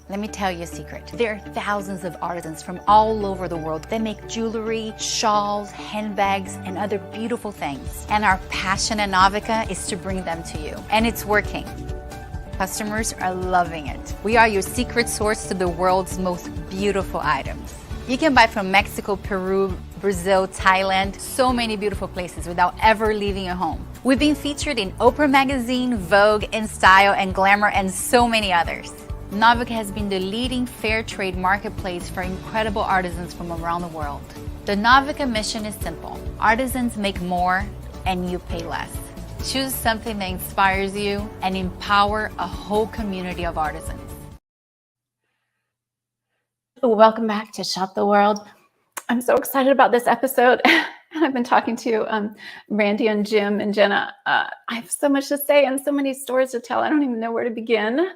Let me tell you a secret. There are thousands of artisans from all over the world that make jewelry, shawls, handbags, and other beautiful things. And our passion at NOVICA is to bring them to you. And it's working. Customers are loving it. We are your secret source to the world's most beautiful items. You can buy from Mexico, Peru, Brazil, Thailand, so many beautiful places without ever leaving your home. We've been featured in Oprah Magazine, Vogue, InStyle, and Glamour, and so many others. NOVICA has been the leading fair trade marketplace for incredible artisans from around the world. The NOVICA mission is simple. Artisans make more and you pay less. Choose something that inspires you and empower a whole community of artisans. Welcome back to Shop the World. I'm so excited about this episode. I've been talking to Randy and Jim and Jenna. I have so much to say and so many stories to tell. I don't even know where to begin.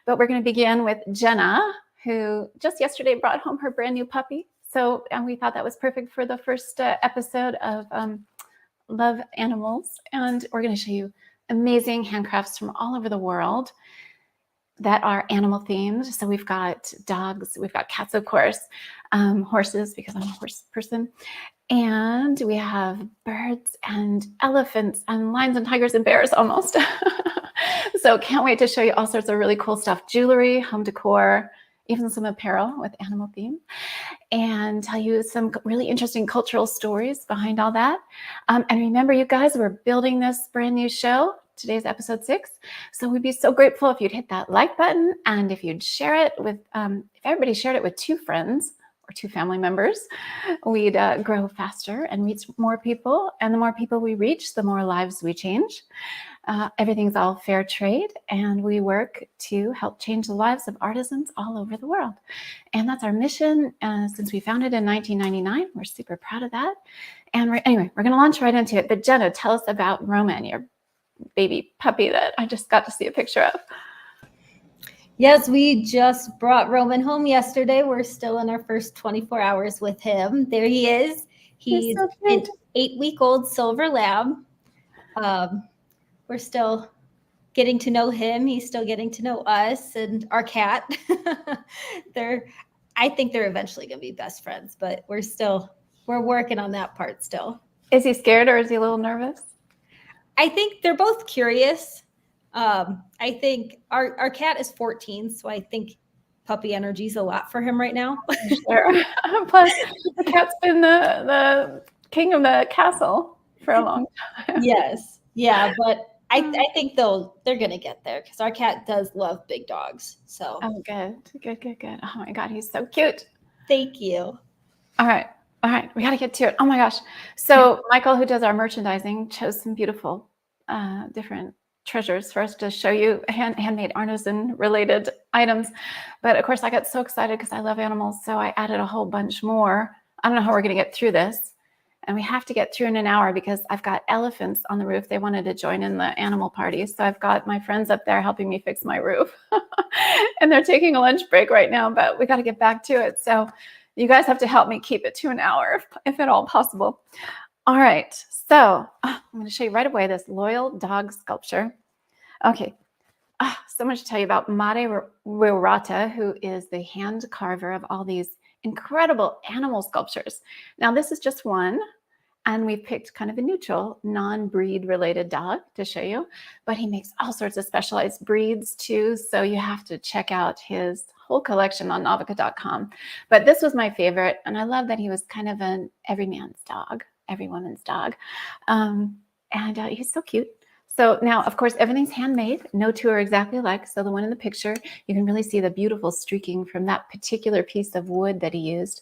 But we're going to begin with Jenna, who just yesterday brought home her brand new puppy. And we thought that was perfect for the first episode of Love Animals. And we're going to show you amazing handcrafts from all over the world that are animal themed. So we've got dogs, we've got cats, of course, horses, because I'm a horse person. And we have birds and elephants and lions and tigers and bears almost. So can't wait to show you all sorts of really cool stuff, jewelry, home decor, even some apparel with animal theme, and tell you some really interesting cultural stories behind all that. And remember, you guys, we're building this brand new show. Today's episode 6. So we'd be so grateful if you'd hit that like button, and if you'd share it with, if everybody shared it with 2 friends or 2 family members, we'd grow faster and reach more people. And the more people we reach, the more lives we change. Everything's all fair trade, and we work to help change the lives of artisans all over the world. And that's our mission since we founded in 1999. We're super proud of that. And anyway, we're going to launch right into it. But Jenna, tell us about Roman, your baby puppy that I just got to see a picture of. Yes, we just brought Roman home yesterday. We're still in our first 24 hours with him. There he is. He's so an 8-week-old silver lab. We're still getting to know him. He's still getting to know us and our cat. I think they're eventually going to be best friends, but we're working on that part still. Is he scared or is he a little nervous? I think they're both curious. I think our cat is 14, so I think puppy energy is a lot for him right now. Sure. Plus, the cat's been the king of the castle for a long time. Yes. Yeah, but I think they're going to get there because our cat does love big dogs. So. Oh, good. Oh my God, he's so cute. Thank you. All right. We got to get to it. Oh my gosh. So Michael, who does our merchandising, chose some beautiful different treasures for us to show you, handmade artisan related items. But of course I got so excited because I love animals. So I added a whole bunch more. I don't know how we're going to get through this. And we have to get through in an hour because I've got elephants on the roof. They wanted to join in the animal party. So I've got my friends up there helping me fix my roof. And they're taking a lunch break right now, but we got to get back to it. So you guys have to help me keep it to an hour if at all possible. All right. So I'm going to show you right away this loyal dog sculpture. Okay. So much to tell you about Mare Wirata, who is the hand carver of all these incredible animal sculptures. Now, this is just one, and we've picked kind of a neutral, non-breed related dog to show you, but he makes all sorts of specialized breeds too. So you have to check out his whole collection on novica.com. But this was my favorite, and I love that he was kind of an every man's dog, every woman's dog. And he's so cute. So now, of course, everything's handmade. No 2 are exactly alike. So the one in the picture, you can really see the beautiful streaking from that particular piece of wood that he used.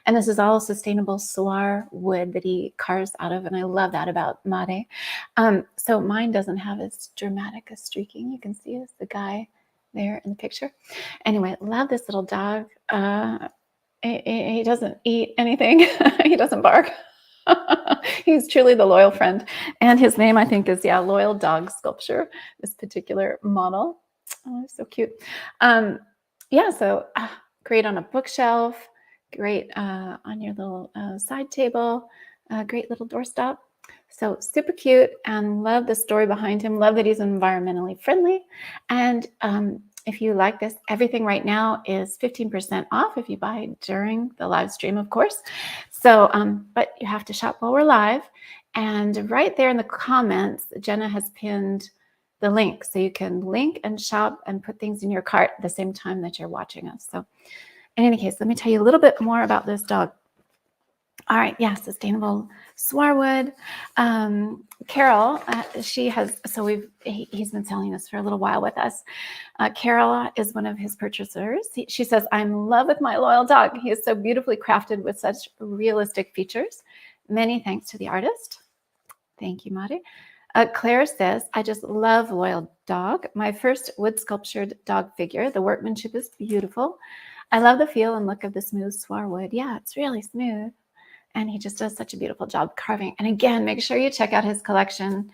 And this is all sustainable solar wood that he carves out of. And I love that about Mare. So mine doesn't have as dramatic a streaking. You can see it's the guy there in the picture. Anyway, love this little dog. He doesn't eat anything. He doesn't bark. He's truly the loyal friend. And his name, I think, is, Loyal Dog Sculpture, this particular model. Oh, so cute. So great on a bookshelf, great on your little side table, great little doorstop. So super cute, and love the story behind him. Love that he's environmentally friendly. And if you like this, everything right now is 15% off if you buy during the live stream, of course. So, but you have to shop while we're live. And right there in the comments, Jenna has pinned the link. So you can link and shop and put things in your cart at the same time that you're watching us. So in any case, let me tell you a little bit more about this dog. All right, yeah, sustainable swarwood. Carol, she has, so he's been selling this for a little while with us. Carol is one of his purchasers. She says, I'm in love with my loyal dog. He is so beautifully crafted with such realistic features. Many thanks to the artist. Thank you, Mari. Claire says, I just love loyal dog. My first wood sculptured dog figure. The workmanship is beautiful. I love the feel and look of the smooth swarwood. Yeah, it's really smooth. And he just does such a beautiful job carving. And again, make sure you check out his collection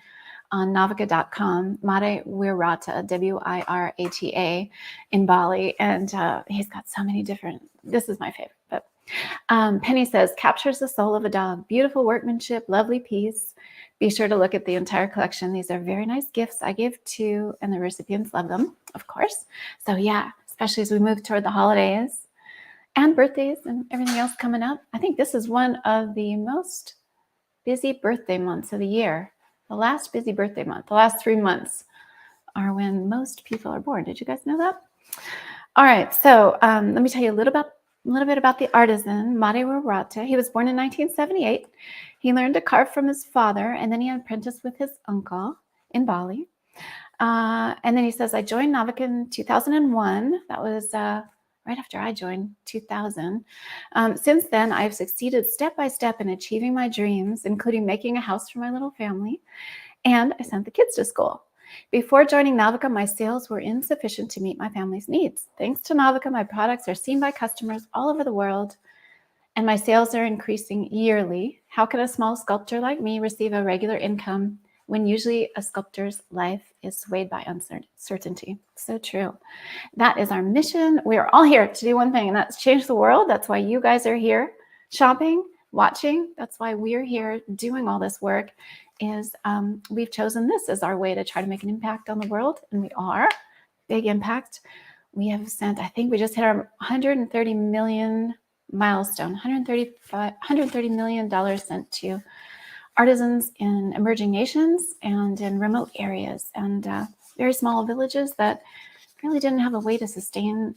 on NOVICA.com, Mare Wirata, W-I-R-A-T-A, in Bali. And he's got so many different, this is my favorite. But Penny says, captures the soul of a dog. Beautiful workmanship, lovely piece. Be sure to look at the entire collection. These are very nice gifts I give to, and the recipients love them, of course. So yeah, especially as we move toward the holidays and birthdays and everything else coming up. I think this is one of the most busy birthday months of the year. The last busy birthday month, the last 3 months are when most people are born. Did you guys know that? All right, so let me tell you a little bit about the artisan, Mare Wirata. He was born in 1978. He learned to carve from his father, and then he apprenticed with his uncle in Bali. And then he says, I joined NOVICA in 2001. That was right after I joined, 2000. Since then, I've succeeded step by step in achieving my dreams, including making a house for my little family, and I sent the kids to school. Before joining NOVICA, my sales were insufficient to meet my family's needs. Thanks to NOVICA, my products are seen by customers all over the world, and my sales are increasing yearly. How can a small sculptor like me receive a regular income when usually a sculptor's life is swayed by uncertainty? So true. That is our mission. We are all here to do one thing, and that's change the world. That's why you guys are here shopping, watching. That's why we're here doing all this work. Is we've chosen this as our way to try to make an impact on the world, and we are. Big impact. We have sent, I think we just hit our 130 million milestone, $130 million sent to artisans in emerging nations and in remote areas and very small villages that really didn't have a way to sustain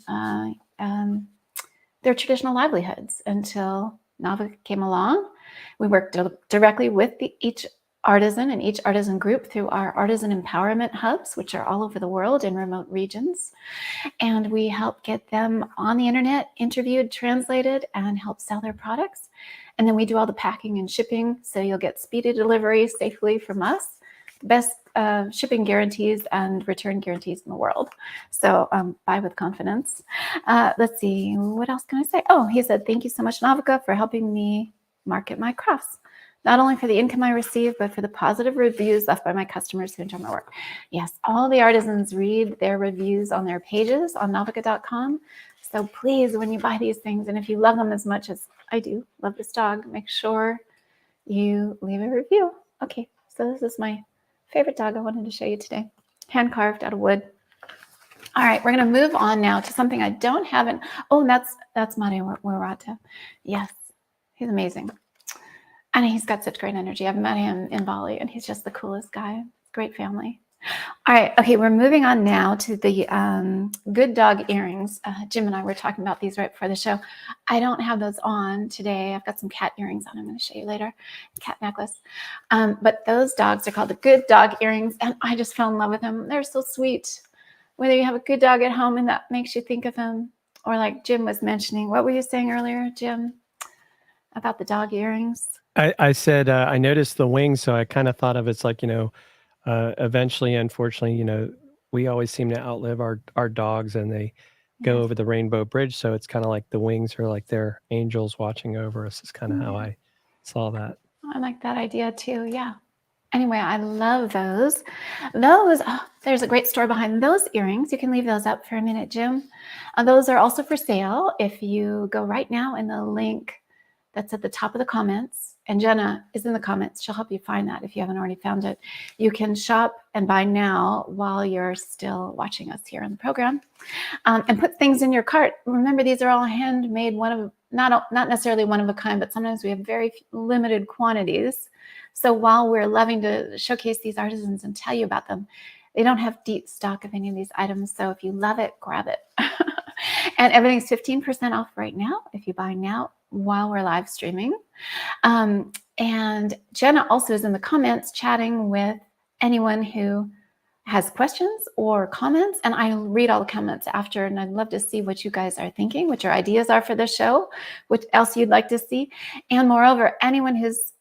their traditional livelihoods until NOVICA came along. We worked directly with each artisan and each artisan group through our artisan empowerment hubs, which are all over the world in remote regions. And we help get them on the internet, interviewed, translated, and help sell their products. And then we do all the packing and shipping, so you'll get speedy delivery safely from us. The best shipping guarantees and return guarantees in the world. So buy with confidence. Let's see, what else can I say? Oh, he said, thank you so much, NOVICA, for helping me market my crafts. Not only for the income I receive, but for the positive reviews left by my customers who enjoy my work. Yes, all the artisans read their reviews on their pages on NOVICA.com. So please, when you buy these things, and if you love them as much as I do, love this dog, make sure you leave a review. Okay, so this is my favorite dog I wanted to show you today. Hand carved out of wood. All right, we're going to move on now to something I don't have in. Oh, that's Mare Wirata. Yes, he's amazing. And he's got such great energy. I've met him in Bali, and he's just the coolest guy. Great family. All right, okay, we're moving on now to the good dog earrings. Jim and I were talking about these right before the show. I don't have those on today. I've got some cat earrings on. I'm going to show you later. Cat necklace. But those dogs are called the good dog earrings, and I just fell in love with them. They're so sweet. Whether you have a good dog at home and that makes you think of him, or like Jim was mentioning. What were you saying earlier, Jim, about the dog earrings? I said, I noticed the wings, so I kind of thought of it's like, eventually, unfortunately, we always seem to outlive our dogs, and they go over the Rainbow Bridge. So it's kind of like the wings are like they're angels watching over us is kind of how I saw that. I like that idea too. Yeah. Anyway, I love those. There's a great story behind those earrings. You can leave those up for a minute, Jim. Those are also for sale. If you go right now in the link that's at the top of the comments, and Jenna is in the comments. She'll help you find that if you haven't already found it. You can shop and buy now while you're still watching us here on the program, and put things in your cart. Remember, these are all handmade, not necessarily one of a kind, but sometimes we have very limited quantities. So while we're loving to showcase these artisans and tell you about them, they don't have deep stock of any of these items. So if you love it, grab it. And everything's 15% off right now if you buy now while we're live streaming. And Jenna also is in the comments chatting with anyone who has questions or comments, and I read all the comments after, and I'd love to see what you guys are thinking, what your ideas are for the show, what else you'd like to see. And moreover, anyone who's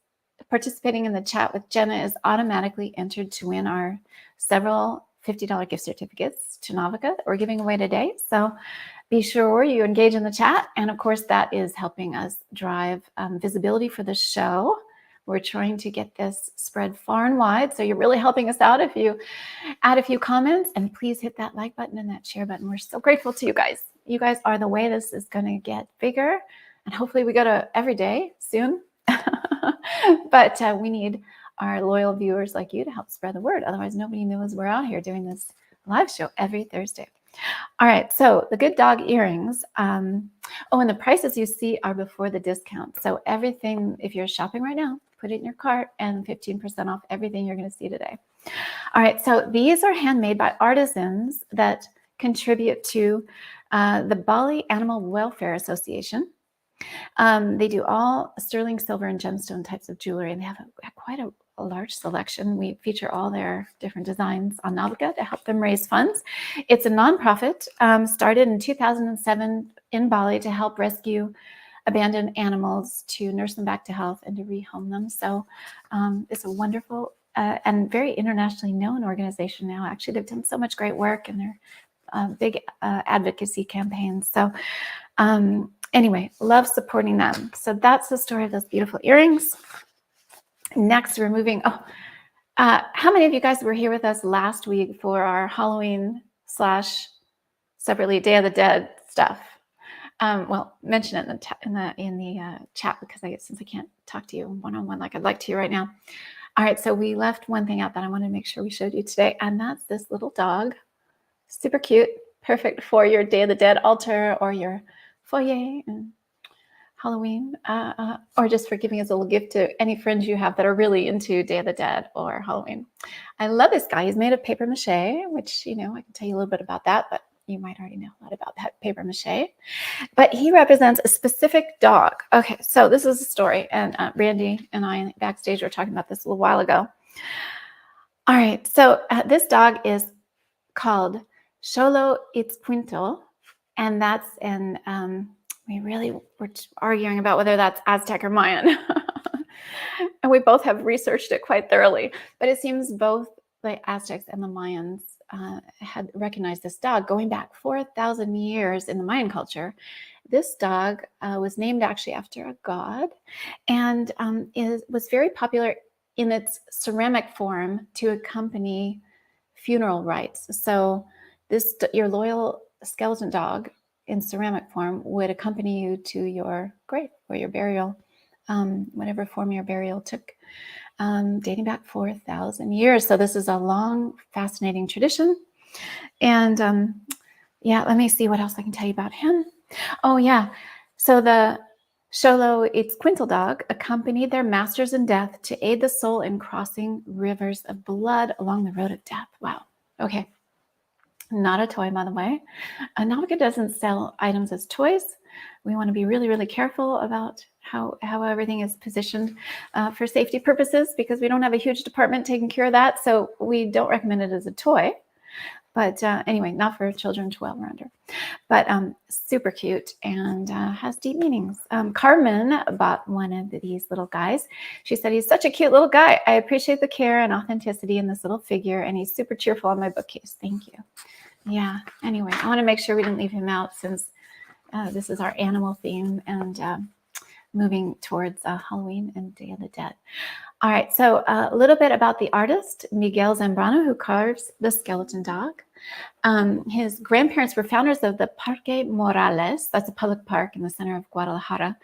participating in the chat with Jenna is automatically entered to win our several $50 gift certificates to NOVICA that we're giving away today. So be sure you engage in the chat. And of course, that is helping us drive visibility for the show. We're trying to get this spread far and wide. So you're really helping us out if you add a few comments, and please hit that like button and that share button. We're so grateful to you guys. You guys are the way this is going to get bigger. And hopefully we go to every day soon. But we need our loyal viewers like you to help spread the word. Otherwise, nobody knows we're out here doing this live show every Thursday. All right, so the Good Dog earrings. And the prices you see are before the discount. So everything, if you're shopping right now, put it in your cart, and 15% off everything you're going to see today. All right, so these are handmade by artisans that contribute to the Bali Animal Welfare Association. They do all sterling silver and gemstone types of jewelry, and they have quite a large selection. We feature all their different designs on NOVICA to help them raise funds. It's a nonprofit, started in 2007 in Bali to help rescue abandoned animals, to nurse them back to health, and to rehome them. So it's a wonderful and very internationally known organization now. Actually, they've done so much great work, and they're big advocacy campaigns. So anyway, love supporting them. So that's the story of those beautiful earrings. Next, we're moving. How many of you guys were here with us last week for our Halloween / separately Day of the Dead stuff? Well, mention it in the chat, because since I can't talk to you one-on-one like I'd like to right now. All right, so we left one thing out that I wanted to make sure we showed you today, and that's this little dog. Super cute, perfect for your Day of the Dead altar or your foyer and Halloween, or just for giving as a little gift to any friends you have that are really into Day of the Dead or Halloween. I love this guy. He's made of paper mache, which, I can tell you a little bit about that, but you might already know a lot about that paper mache. But he represents a specific dog. Okay, so this is a story, and Randy and I backstage were talking about this a little while ago. All right, so this dog is called Xolo Itzcuintl, and that's in, we really were arguing about whether that's Aztec or Mayan. And we both have researched it quite thoroughly, but it seems both the Aztecs and the Mayans had recognized this dog going back 4,000 years in the Mayan culture. This dog was named actually after a god, and was very popular in its ceramic form to accompany funeral rites. So your loyal skeleton dog in ceramic form would accompany you to your grave or your burial, whatever form your burial took, dating back 4,000 years. So this is a long, fascinating tradition. And let me see what else I can tell you about him. Oh yeah, so the Xolo Itzcuintl dog accompanied their masters in death to aid the soul in crossing rivers of blood along the road of death. Wow. Okay. Not a toy, by the way. NOVICA doesn't sell items as toys. We want to be really, really careful about how everything is positioned for safety purposes, because we don't have a huge department taking care of that. So we don't recommend it as a toy. But anyway, not for children 12 or under. But super cute and has deep meanings. Carmen bought one of these little guys. She said, he's such a cute little guy. I appreciate the care and authenticity in this little figure, and he's super cheerful on my bookcase. Thank you. Yeah, anyway, I want to make sure we didn't leave him out, since this is our animal theme and moving towards Halloween and Day of the Dead. All right, so a little bit about the artist, Miguel Zambrano, who carves the skeleton dog. His grandparents were founders of the Parque Morales. That's a public park in the center of Guadalajara.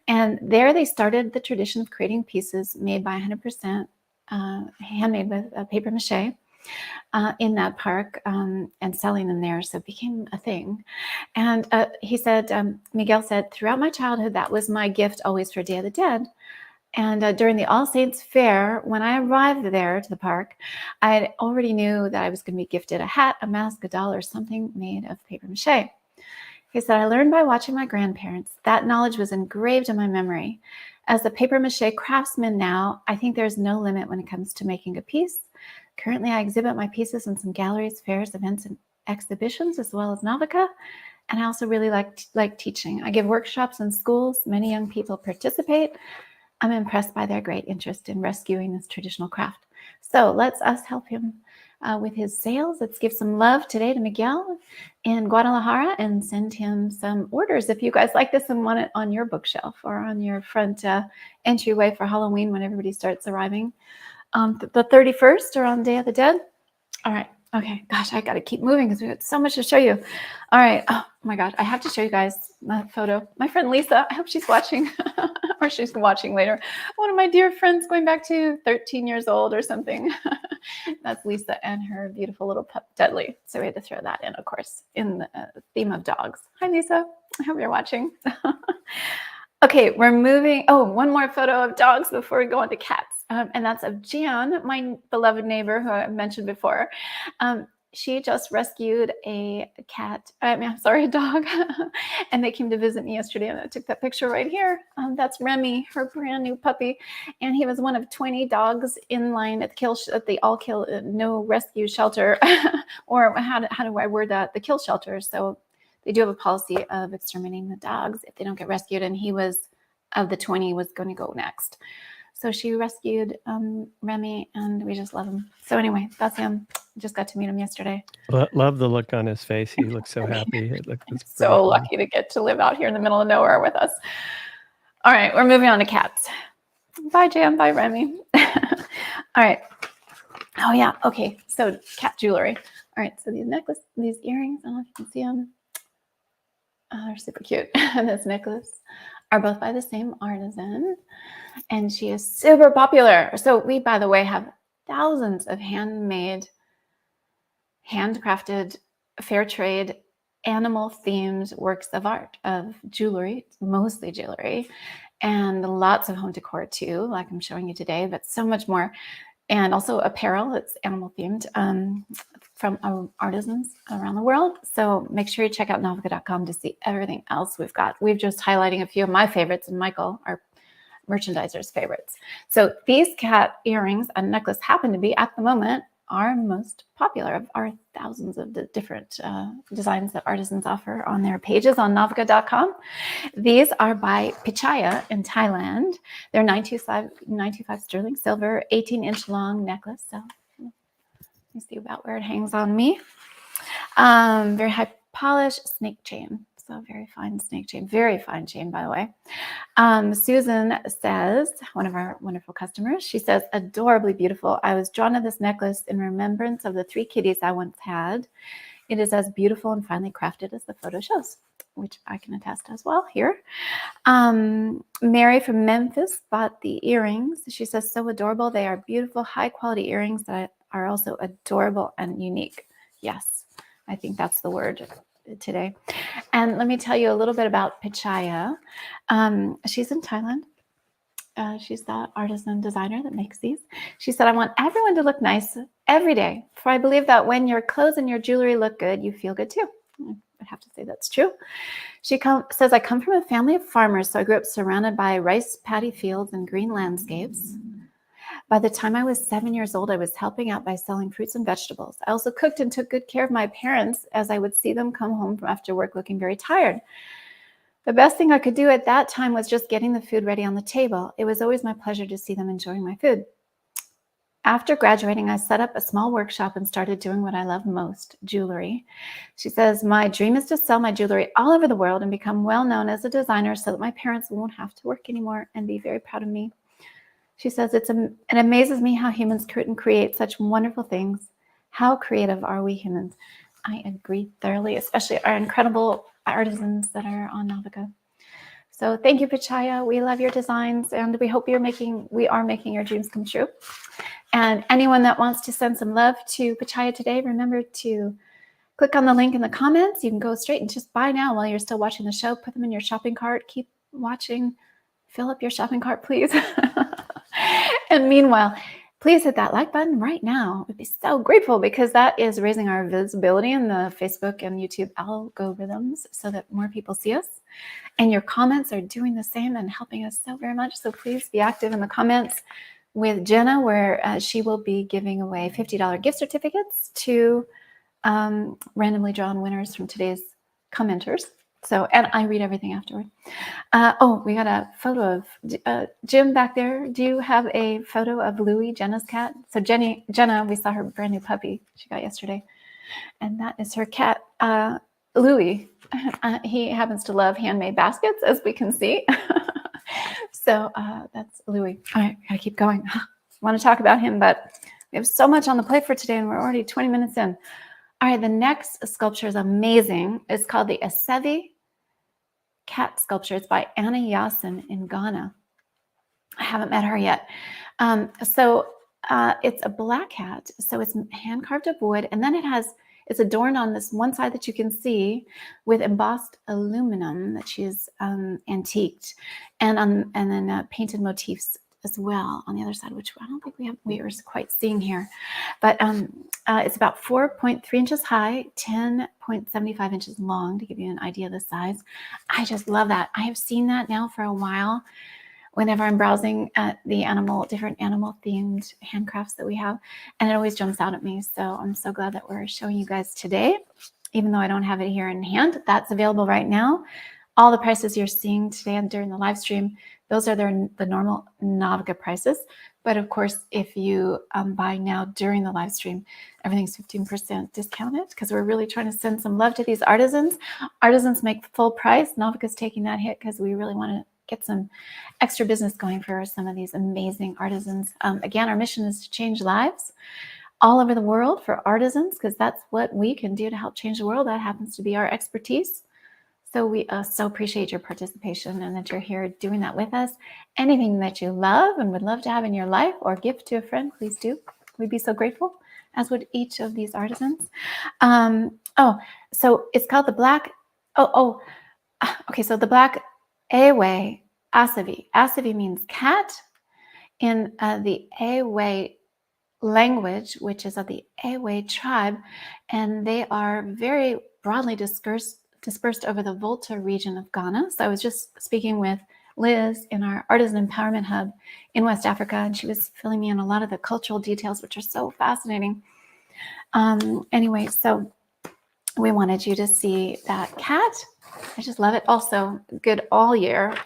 And there they started the tradition of creating pieces made by 100% handmade with paper mache in that park and selling them there. So it became a thing. And he said, Miguel said, throughout my childhood, that was my gift always for Day of the Dead. And during the All Saints Fair, when I arrived there to the park, I already knew that I was going to be gifted a hat, a mask, a doll, or something made of paper mache. He said, I learned by watching my grandparents. That knowledge was engraved in my memory. As a paper mache craftsman now, I think there's no limit when it comes to making a piece. Currently, I exhibit my pieces in some galleries, fairs, events, and exhibitions, as well as NOVICA. And I also really like teaching. I give workshops in schools. Many young people participate. I'm impressed by their great interest in rescuing this traditional craft. So let's us help him with his sales. Let's give some love today to Miguel in Guadalajara and send him some orders. If you guys like this and want it on your bookshelf or on your front entryway for Halloween when everybody starts arriving the 31st or on Day of the Dead. All right. Okay. Gosh, I got to keep moving because we got so much to show you. All right. Oh my God. I have to show you guys my photo. My friend Lisa, I hope she's watching or she's watching later. One of my dear friends going back to 13 years old or something. That's Lisa and her beautiful little pup, Dudley. So we had to throw that in, of course, in the theme of dogs. Hi, Lisa. I hope you're watching. Okay, we're moving. Oh, one more photo of dogs before we go on to cats. And that's of Jan, my beloved neighbor who I mentioned before. She just rescued a dog. And they came to visit me yesterday. And I took that picture right here. That's Remy, her brand new puppy. And he was one of 20 dogs in line at the all kill, no rescue shelter. Or how do I word that? The kill shelter. So they do have a policy of exterminating the dogs if they don't get rescued. And he was, of the 20, was going to go next. So she rescued Remy, and we just love him. So anyway, that's him. Just got to meet him yesterday. Love the look on his face. He looks so happy. It looks so lucky to get to live out here in the middle of nowhere with us. All right, we're moving on to cats. Bye, Jan. Bye, Remy. All right. Oh, yeah. Okay. So cat jewelry. All right. So these earrings, I don't know if you can see them. Oh, they're super cute. And this necklace are both by the same artisan. And she is super popular. So we, by the way, have thousands of handmade, handcrafted, fair trade, animal-themed works of art, of jewelry, mostly jewelry, and lots of home decor too, like I'm showing you today, but so much more. And also apparel that's animal-themed from artisans around the world. So make sure you check out NOVICA.com to see everything else we've got. We've just highlighting a few of my favorites and Michael, our merchandiser's favorites. So these cat earrings and necklace happen to be, at the moment, our most popular of our thousands of the different designs that artisans offer on their pages on NOVICA.com. These are by Pichaya in Thailand. They're 925 sterling silver, 18-inch long necklace. So let me see about where it hangs on me. Very high polish snake chain. So very fine snake chain, very fine chain, by the way. Susan says, one of our wonderful customers, she says, adorably beautiful. I was drawn to this necklace in remembrance of the 3 kitties I once had. It is as beautiful and finely crafted as the photo shows, which I can attest as well here. Mary from Memphis bought the earrings. She says, so adorable. They are beautiful, high quality earrings that are also adorable and unique. Yes, I think that's the word today. And let me tell you a little bit about Pichaya. She's in Thailand. She's the artisan designer that makes these. She said, I want everyone to look nice every day, for I believe that when your clothes and your jewelry look good, you feel good too. I have to say that's true. She says, I come from a family of farmers, so I grew up surrounded by rice paddy fields and green landscapes. By the time I was 7 years old, I was helping out by selling fruits and vegetables. I also cooked and took good care of my parents, as I would see them come home from after work looking very tired. The best thing I could do at that time was just getting the food ready on the table. It was always my pleasure to see them enjoying my food. After graduating, I set up a small workshop and started doing what I love most, jewelry. She says, my dream is to sell my jewelry all over the world and become well known as a designer so that my parents won't have to work anymore and be very proud of me. She says, it amazes me how humans can create such wonderful things. How creative are we humans? I agree thoroughly, especially our incredible artisans that are on NOVICA. So thank you, Pachaya. We love your designs, and we hope we are making your dreams come true. And anyone that wants to send some love to Pachaya today, remember to click on the link in the comments. You can go straight and just buy now while you're still watching the show. Put them in your shopping cart. Keep watching. Fill up your shopping cart, please. And meanwhile, please hit that like button right now. We'd be so grateful, because that is raising our visibility in the Facebook and YouTube algorithms so that more people see us. And your comments are doing the same and helping us so very much. So please be active in the comments with Jenna, where she will be giving away $50 gift certificates to randomly drawn winners from today's commenters. So, and I read everything afterward. Oh, we got a photo of Jim back there. Do you have a photo of Louie, Jenna's cat? So Jenna, we saw her brand new puppy she got yesterday, and that is her cat, Louie. He happens to love handmade baskets, as we can see. So that's Louie. All right, gotta keep going. I want to talk about him, but we have so much on the plate for today, and we're already 20 minutes in. All right, the next sculpture is amazing. It's called the Asevi cat sculpture. It's by Anna Yasin in Ghana. I haven't met her yet. It's a black cat. So it's hand carved of wood, and then it's adorned on this one side that you can see with embossed aluminum that she's antiqued, and then painted motifs as well on the other side, which I don't think we are quite seeing here. But it's about 4.3 inches high, 10.75 inches long, to give you an idea of the size. I just love that. I have seen that now for a while whenever I'm browsing at the different animal themed handcrafts that we have, and it always jumps out at me. So I'm so glad that we're showing you guys today, even though I don't have it here in hand. That's available right now. All the prices you're seeing today and during the live stream, those are the normal NOVICA prices. But of course, if you buy now during the live stream, everything's 15% discounted, because we're really trying to send some love to these artisans. Artisans make full price. NOVICA's taking that hit because we really want to get some extra business going for some of these amazing artisans. Again, our mission is to change lives all over the world for artisans, because that's what we can do to help change the world. That happens to be our expertise. So we so appreciate your participation and that you're here doing that with us. Anything that you love and would love to have in your life or gift to a friend, please do. We'd be so grateful, as would each of these artisans. So it's called the Black, so the Black Ewe Asavi. Asavi means cat in the Ewe language, which is of the Ewe tribe, and they are very broadly dispersed over the Volta region of Ghana. So I was just speaking with Liz in our Artisan Empowerment Hub in West Africa, and she was filling me in a lot of the cultural details, which are so fascinating. Anyway, so we wanted you to see that cat. I just love it. Also good all year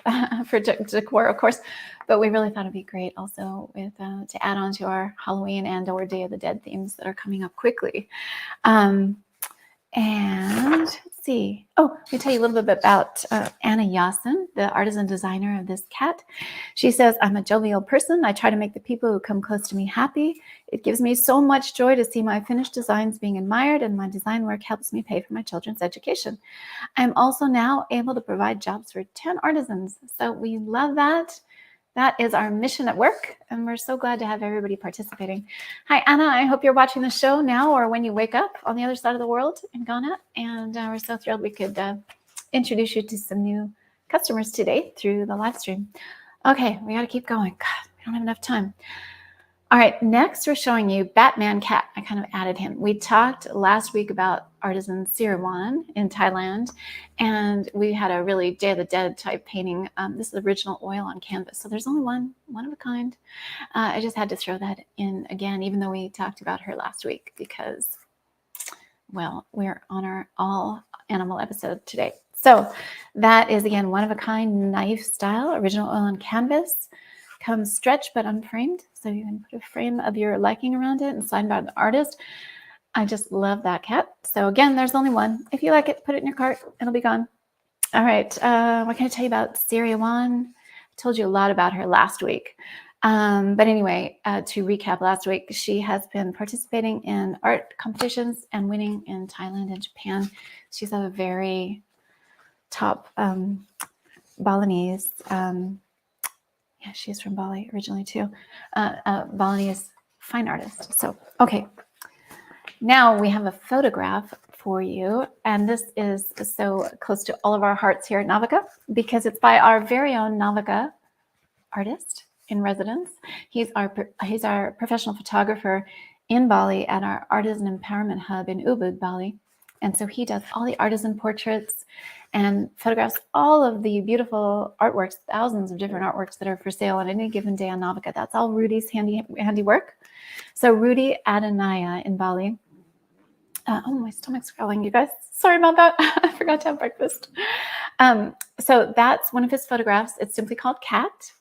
for decor, of course, but we really thought it'd be great also with to add on to our Halloween and/or Day of the Dead themes that are coming up quickly. And let's see. Oh, let me tell you a little bit about Anna Yasin, the artisan designer of this cat. She says, "I'm a jovial person. I try to make the people who come close to me happy. It gives me so much joy to see my finished designs being admired, and my design work helps me pay for my children's education. I'm also now able to provide jobs for 10 artisans." So we love that. That is our mission at work, and we're so glad to have everybody participating. Hi, Anna. I hope you're watching the show now or when you wake up on the other side of the world in Ghana, and we're so thrilled we could introduce you to some new customers today through the live stream. Okay, we got to keep going. God, we don't have enough time. All right, next we're showing you Batman Cat. I kind of added him. We talked last week about artisan Siriwan in Thailand, and we had a really Day of the Dead type painting. This is original oil on canvas, so there's only one of a kind. I just had to throw that in again, even though we talked about her last week, because, well, we're on our all animal episode today. So that is, again, one of a kind knife style, original oil on canvas. Comes stretched but unframed, so you can put a frame of your liking around it and signed by the artist. I just love that cat. So again, there's only one. If you like it, put it in your cart. It'll be gone. All right. What can I tell you about Siriwan? I told you a lot about her last week. But anyway, to recap last week, she has been participating in art competitions and winning in Thailand and Japan. She's a very top Balinese, yeah, she's from Bali originally too, Balinese fine artist. So, okay. Now we have a photograph for you, and this is so close to all of our hearts here at NOVICA because it's by our very own NOVICA artist in residence. He's our professional photographer in Bali at our Artisan Empowerment Hub in Ubud, Bali. And so he does all the artisan portraits and photographs all of the beautiful artworks, thousands of different artworks that are for sale on any given day on NOVICA. That's all Rudy's handiwork. So Rudy Adanaya in Bali. Oh, my stomach's growling, you guys. Sorry about that. I forgot to have breakfast. So that's one of his photographs. It's simply called Cat.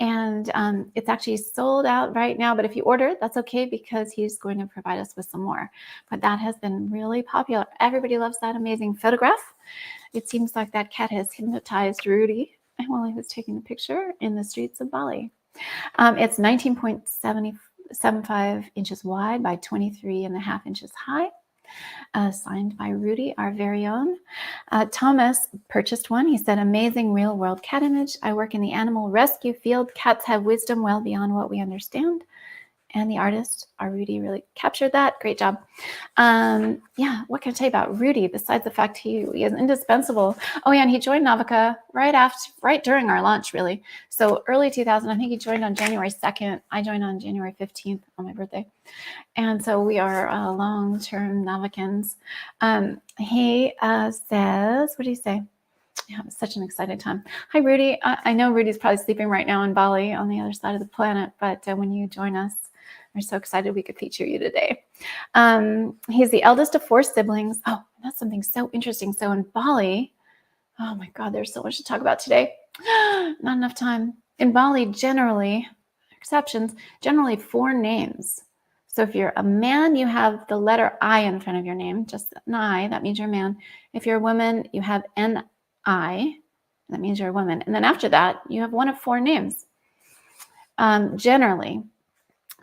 And it's actually sold out right now. But if you order, that's okay because he's going to provide us with some more. But that has been really popular. Everybody loves that amazing photograph. It seems like that cat has hypnotized Rudy while he was taking the picture in the streets of Bali. It's 19.75 inches wide by 23.5 inches high. Signed by Rudy, our very own. Thomas purchased one. He said, amazing real world cat image. I work in the animal rescue field. Cats have wisdom well beyond what we understand. And the artist, our Rudy, really captured that. Great job. Yeah, what can I tell you about Rudy besides the fact he is indispensable? Oh yeah, and he joined NOVICA right during our launch, really. So early 2000, I think he joined on January 2nd. I joined on January 15th on my birthday. And so we are long-term NOVICans. He says, what did he say? Yeah, it was such an exciting time. Hi, Rudy. I know Rudy's probably sleeping right now in Bali on the other side of the planet, but when you join us, we're so excited we could feature you today. He's the eldest of 4 siblings. Oh, that's something so interesting. So in Bali, oh my God, there's so much to talk about today. Not enough time. In Bali, generally, exceptions, generally 4 names. So if you're a man, you have the letter I in front of your name, just an I, that means you're a man. If you're a woman, you have N-I, that means you're a woman. And then after that, you have one of 4 names. Generally,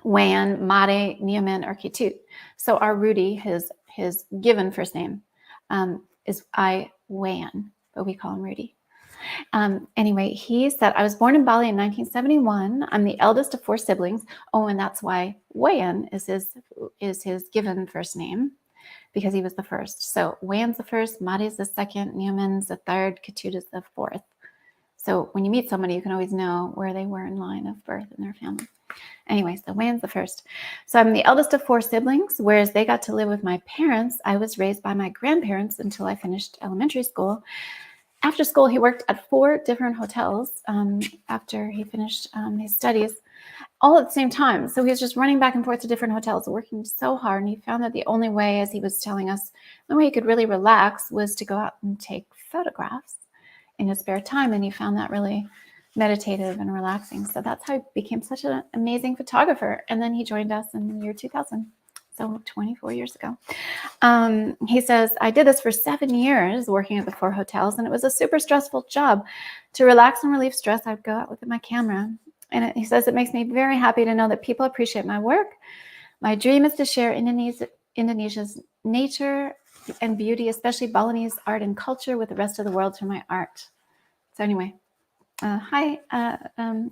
Wan, Mare, Niaman, or Kitut. So our Rudy, his given first name is I Wan, but we call him Rudy. Anyway, he said, I was born in Bali in 1971. I'm the eldest of 4 siblings. Oh, and that's why Wan is his given first name, because he was the first. So Wan's the first, Mari's the second, Niaman's the third, Kitut is the 4th. So when you meet somebody, you can always know where they were in line of birth in their family. Anyway, so Wan's the first. So I'm the eldest of 4 siblings, whereas they got to live with my parents. I was raised by my grandparents until I finished elementary school. After school, he worked at 4 different hotels after he finished his studies, all at the same time. So he was just running back and forth to different hotels, working so hard. And he found that the only way, as he was telling us, the way he could really relax was to go out and take photographs in his spare time. And he found that really meditative and relaxing. So that's how he became such an amazing photographer. And then he joined us in the year 2000. So 24 years ago. He says, I did this for 7 years working at the 4 hotels, and it was a super stressful job. To relax and relieve stress, I'd go out with my camera. And he says, it makes me very happy to know that people appreciate my work. My dream is to share Indonesia's nature and beauty, especially Balinese art and culture, with the rest of the world through my art. So anyway, hi,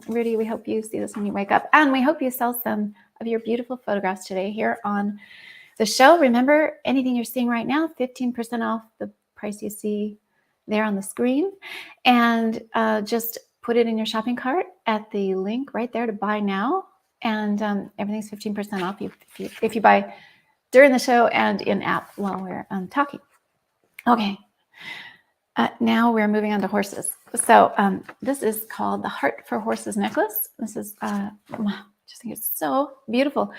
Rudy. We hope you see this when you wake up. And we hope you sell some of your beautiful photographs today here on the show. Remember, anything you're seeing right now, 15% off the price you see there on the screen. And just put it in your shopping cart at the link right there to buy now. And everything's 15% off if you buy during the show and in app while we're talking. Okay. Now we're moving on to horses. So this is called the Heart for Horses necklace. This is, I just think it's so beautiful.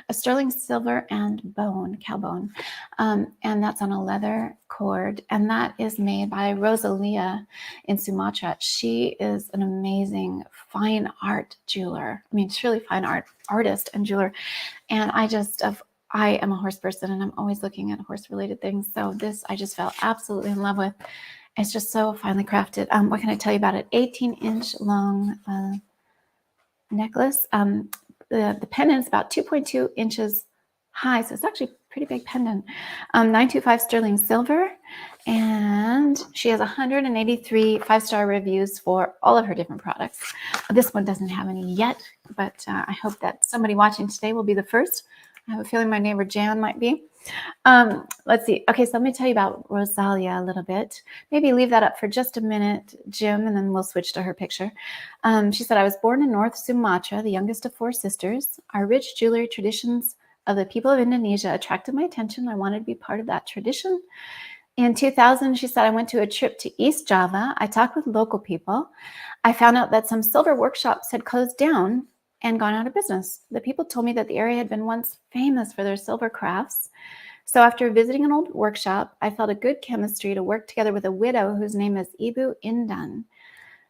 A sterling silver and bone, cow bone. And that's on a leather cord. And that is made by Rosalia in Sumatra. She is an amazing fine art jeweler. I mean, truly fine art artist and jeweler. And I am a horse person, and I'm always looking at horse related things. So this I just fell absolutely in love with. It's just so finely crafted. What can I tell you about it? 18-inch long necklace. The pendant is about 2.2 inches high, so it's actually a pretty big pendant. 925 sterling silver, and she has 183 5-star reviews for all of her different products. This one doesn't have any yet, but I hope that somebody watching today will be the first. I have a feeling my neighbor Jan might be. Let's see. Okay, so let me tell you about Rosalia a little bit. Maybe leave that up for just a minute, Jim, and then we'll switch to her picture. She said, I was born in North Sumatra, the youngest of 4 sisters. Our rich jewelry traditions of the people of Indonesia attracted my attention. I wanted to be part of that tradition. In 2000, she said, I went to a trip to East Java. I talked with local people. I found out that some silver workshops had closed down and gone out of business. The people told me that the area had been once famous for their silver crafts. So after visiting an old workshop, I felt a good chemistry to work together with a widow whose name is Ibu Indan.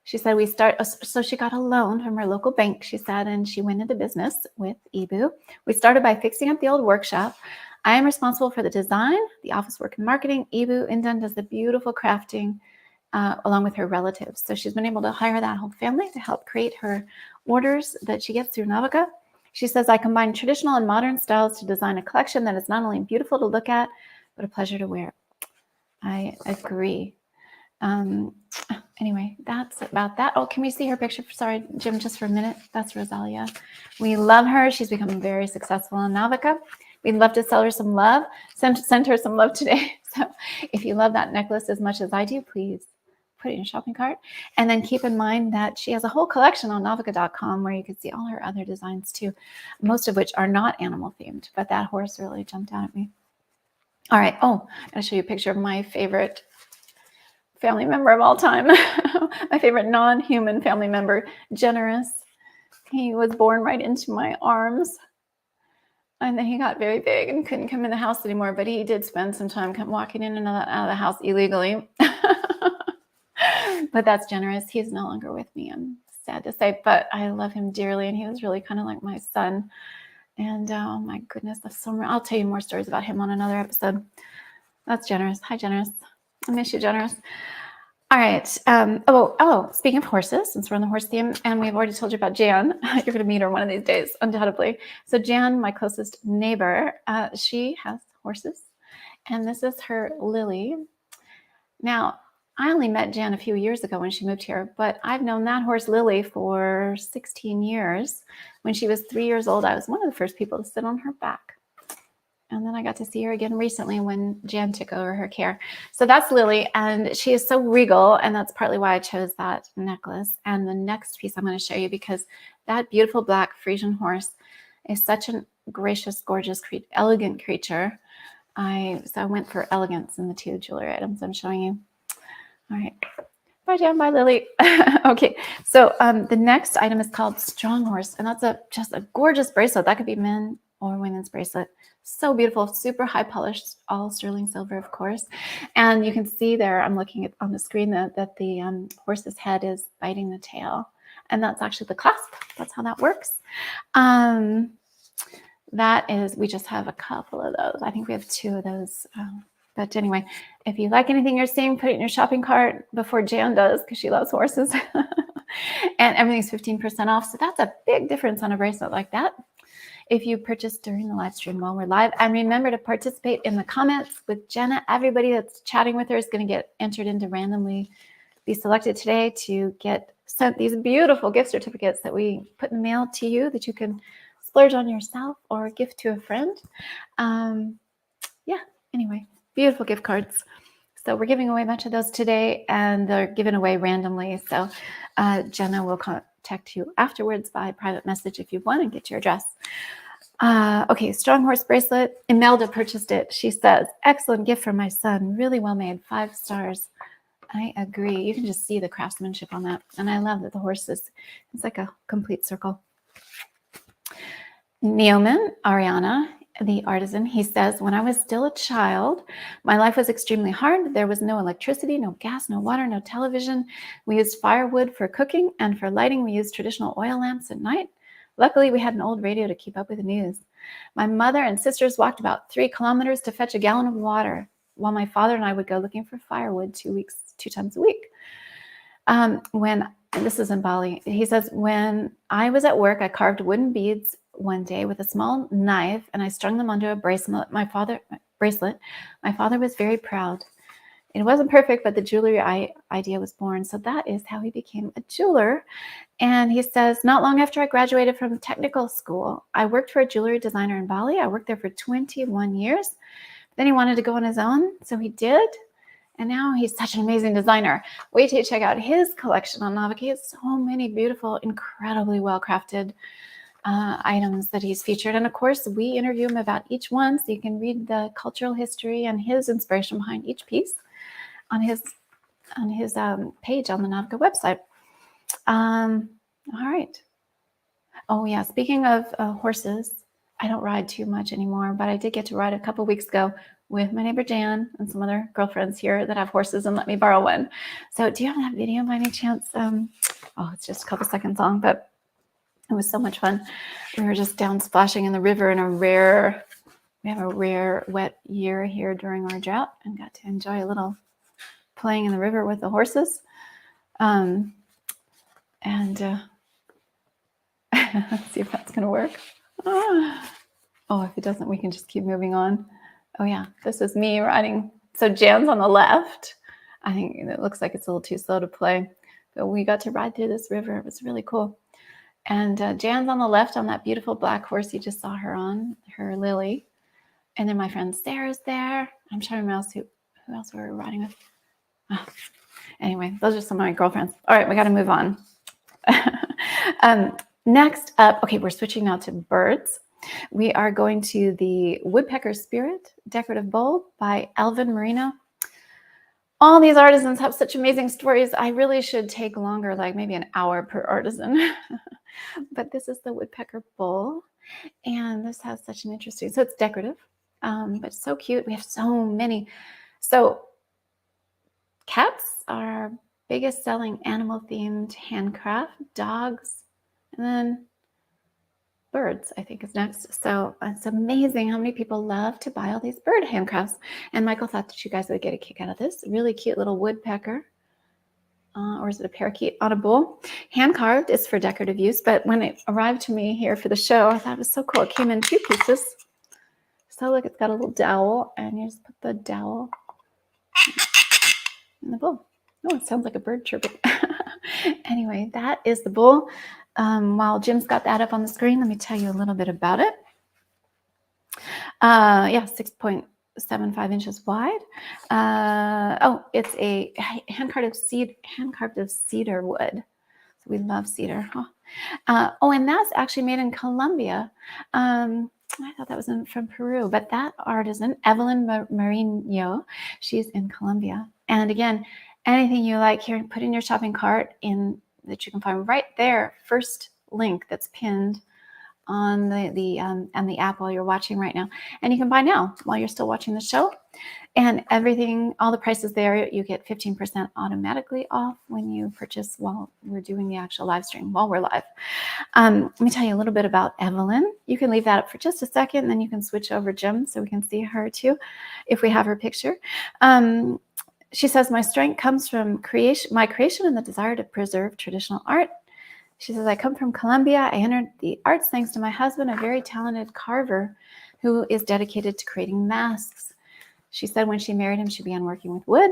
She said so she got a loan from her local bank, she said, and she went into business with Ibu. We started by fixing up the old workshop. I am responsible for the design, the office work, and marketing. Ibu Indan does the beautiful crafting along with her relatives. So she's been able to hire that whole family to help create her orders that she gets through NOVICA. She says, I combine traditional and modern styles to design a collection that is not only beautiful to look at, but a pleasure to wear. I agree. Anyway, that's about that. Oh, can we see her picture? Sorry, Jim, just for a minute. That's Rosalia. We love her. She's become very successful in NOVICA. We'd love to sell her some love, send her some love today. So if you love that necklace as much as I do, please put it in your shopping cart. And then keep in mind that she has a whole collection on novica.com where you can see all her other designs too, most of which are not animal themed, but that horse really jumped out at me. All right. Oh, I'm going to show you a picture of my favorite family member of all time. My favorite non-human family member, Generous. He was born right into my arms. And then he got very big and couldn't come in the house anymore, but he did spend some time walking in and out of the house illegally. But that's Generous. He's no longer with me, I'm sad to say, but I love him dearly, and he was really kind of like my son. And oh my goodness, I'll tell you more stories about him on another episode. That's Generous. Hi, Generous. I miss you, Generous. All right. Speaking of horses, since we're on the horse theme, and we've already told you about Jan, you're going to meet her one of these days, undoubtedly. So Jan, my closest neighbor, she has horses, and this is her Lily. Now, I only met Jan a few years ago when she moved here, but I've known that horse Lily for 16 years. When she was 3 years old, I was one of the first people to sit on her back. And then I got to see her again recently when Jan took over her care. So that's Lily, and she is so regal, and that's partly why I chose that necklace. And the next piece I'm going to show you, because that beautiful black Frisian horse is such a gracious, gorgeous, elegant creature. So I went for elegance in the 2 jewelry items I'm showing you. All right. Bye, Jan. Bye, Lily. Okay. So the next item is called Strong Horse, and that's just a gorgeous bracelet. That could be men or women's bracelet. So beautiful, super high polished, all sterling silver, of course. And you can see there, I'm looking at on the screen that the horse's head is biting the tail. And that's actually the clasp. That's how that works. We just have a couple of those. I think we have 2 of those. But anyway, if you like anything you're seeing, put it in your shopping cart before Jan does, because she loves horses. And everything's 15% off. So that's a big difference on a bracelet like that if you purchase during the live stream while we're live. And remember to participate in the comments with Jenna. Everybody that's chatting with her is going to get entered into randomly be selected today to get sent these beautiful gift certificates that we put in the mail to you that you can splurge on yourself or gift to a friend. Anyway, beautiful gift cards. So we're giving away a bunch of those today, and they're given away randomly. So Jenna will contact you afterwards by private message if you want and get your address. Okay, Strong Horse bracelet. Imelda purchased it. She says, excellent gift for my son. Really well made. 5 stars. I agree. You can just see the craftsmanship on that. And I love that the horse it's like a complete circle. Neoman, Ariana, the artisan, he says, when I was still a child, my life was extremely hard. There was no electricity, no gas, no water, no television. We used firewood for cooking, and for lighting, we used traditional oil lamps at night. Luckily, we had an old radio to keep up with the news. My mother and sisters walked about 3 kilometers to fetch a gallon of water, while my father and I would go looking for firewood 2 times a week. When and this is in Bali. He says, when I was at work, I carved wooden beads one day with a small knife, and I strung them onto a bracelet. My father was very proud. It wasn't perfect, but the jewelry idea was born. So that is how he became a jeweler. And he says, not long after I graduated from technical school, I worked for a jewelry designer in Bali. I worked there for 21 years. Then he wanted to go on his own, so he did. And now he's such an amazing designer. Wait till you check out his collection on NOVICA. He has so many beautiful, incredibly well-crafted items that he's featured. And of course, we interview him about each one, so you can read the cultural history and his inspiration behind each piece on his page on the NOVICA website. All right. Oh yeah, speaking of horses, I don't ride too much anymore, but I did get to ride a couple weeks ago with my neighbor Jan and some other girlfriends here that have horses and let me borrow one. So do you have that video by any chance? Oh, it's just a couple seconds long, but it was so much fun. We were just down splashing in the river in we have a rare wet year here during our drought, and got to enjoy a little playing in the river with the horses. Let's see if that's going to work. Oh, if it doesn't, we can just keep moving on. Oh yeah, this is me riding. So Jan's on the left. I think it looks like it's a little too slow to play, but we got to ride through this river. It was really cool. And Jan's on the left on that beautiful black horse you just saw her on, her Lily. And then my friend Sarah's there. I'm trying to remember who else we were riding with. Oh. Anyway, those are some of my girlfriends. All right, we got to move on. Next up, okay, we're switching now to birds. We are going to the Woodpecker Spirit Decorative Bowl by Elvin Marino. All these artisans have such amazing stories. I really should take longer, like maybe an hour per artisan. But this is the Woodpecker Bowl, and this has such an interesting, so it's decorative, but so cute. We have so many. So cats are our biggest selling animal themed handcraft, dogs, and then birds, I think, is next. So it's amazing how many people love to buy all these bird handcrafts. And Michael thought that you guys would get a kick out of this. Really cute little woodpecker, or is it a parakeet, on a bowl. Hand carved is for decorative use, but when it arrived to me here for the show, I thought it was so cool. It came in 2 pieces. So look, it's got a little dowel, and you just put the dowel in the bowl. Oh, it sounds like a bird chirping. Anyway, that is the bowl. While Jim's got that up on the screen, let me tell you a little bit about it. Yeah, 6.75 inches wide. Oh, it's a hand-carved of cedar wood. So we love cedar. Oh, and that's actually made in Colombia. I thought that was from Peru, but that artisan, Evelyn Marino, she's in Colombia. And again, anything you like here, put in your shopping cart that you can find right there. First link that's pinned on the app while you're watching right now, and you can buy now while you're still watching the show. And everything, all the prices there, you get 15% automatically off when you purchase while we're doing the actual live stream, while we're live. Let me tell you a little bit about Evelyn. You can leave that up for just a second, and then you can switch over Jim so we can see her too, if we have her picture. She says, my strength comes from my creation and the desire to preserve traditional art. She says, I come from Colombia. I entered the arts thanks to my husband, a very talented carver who is dedicated to creating masks. She said when she married him, she began working with wood.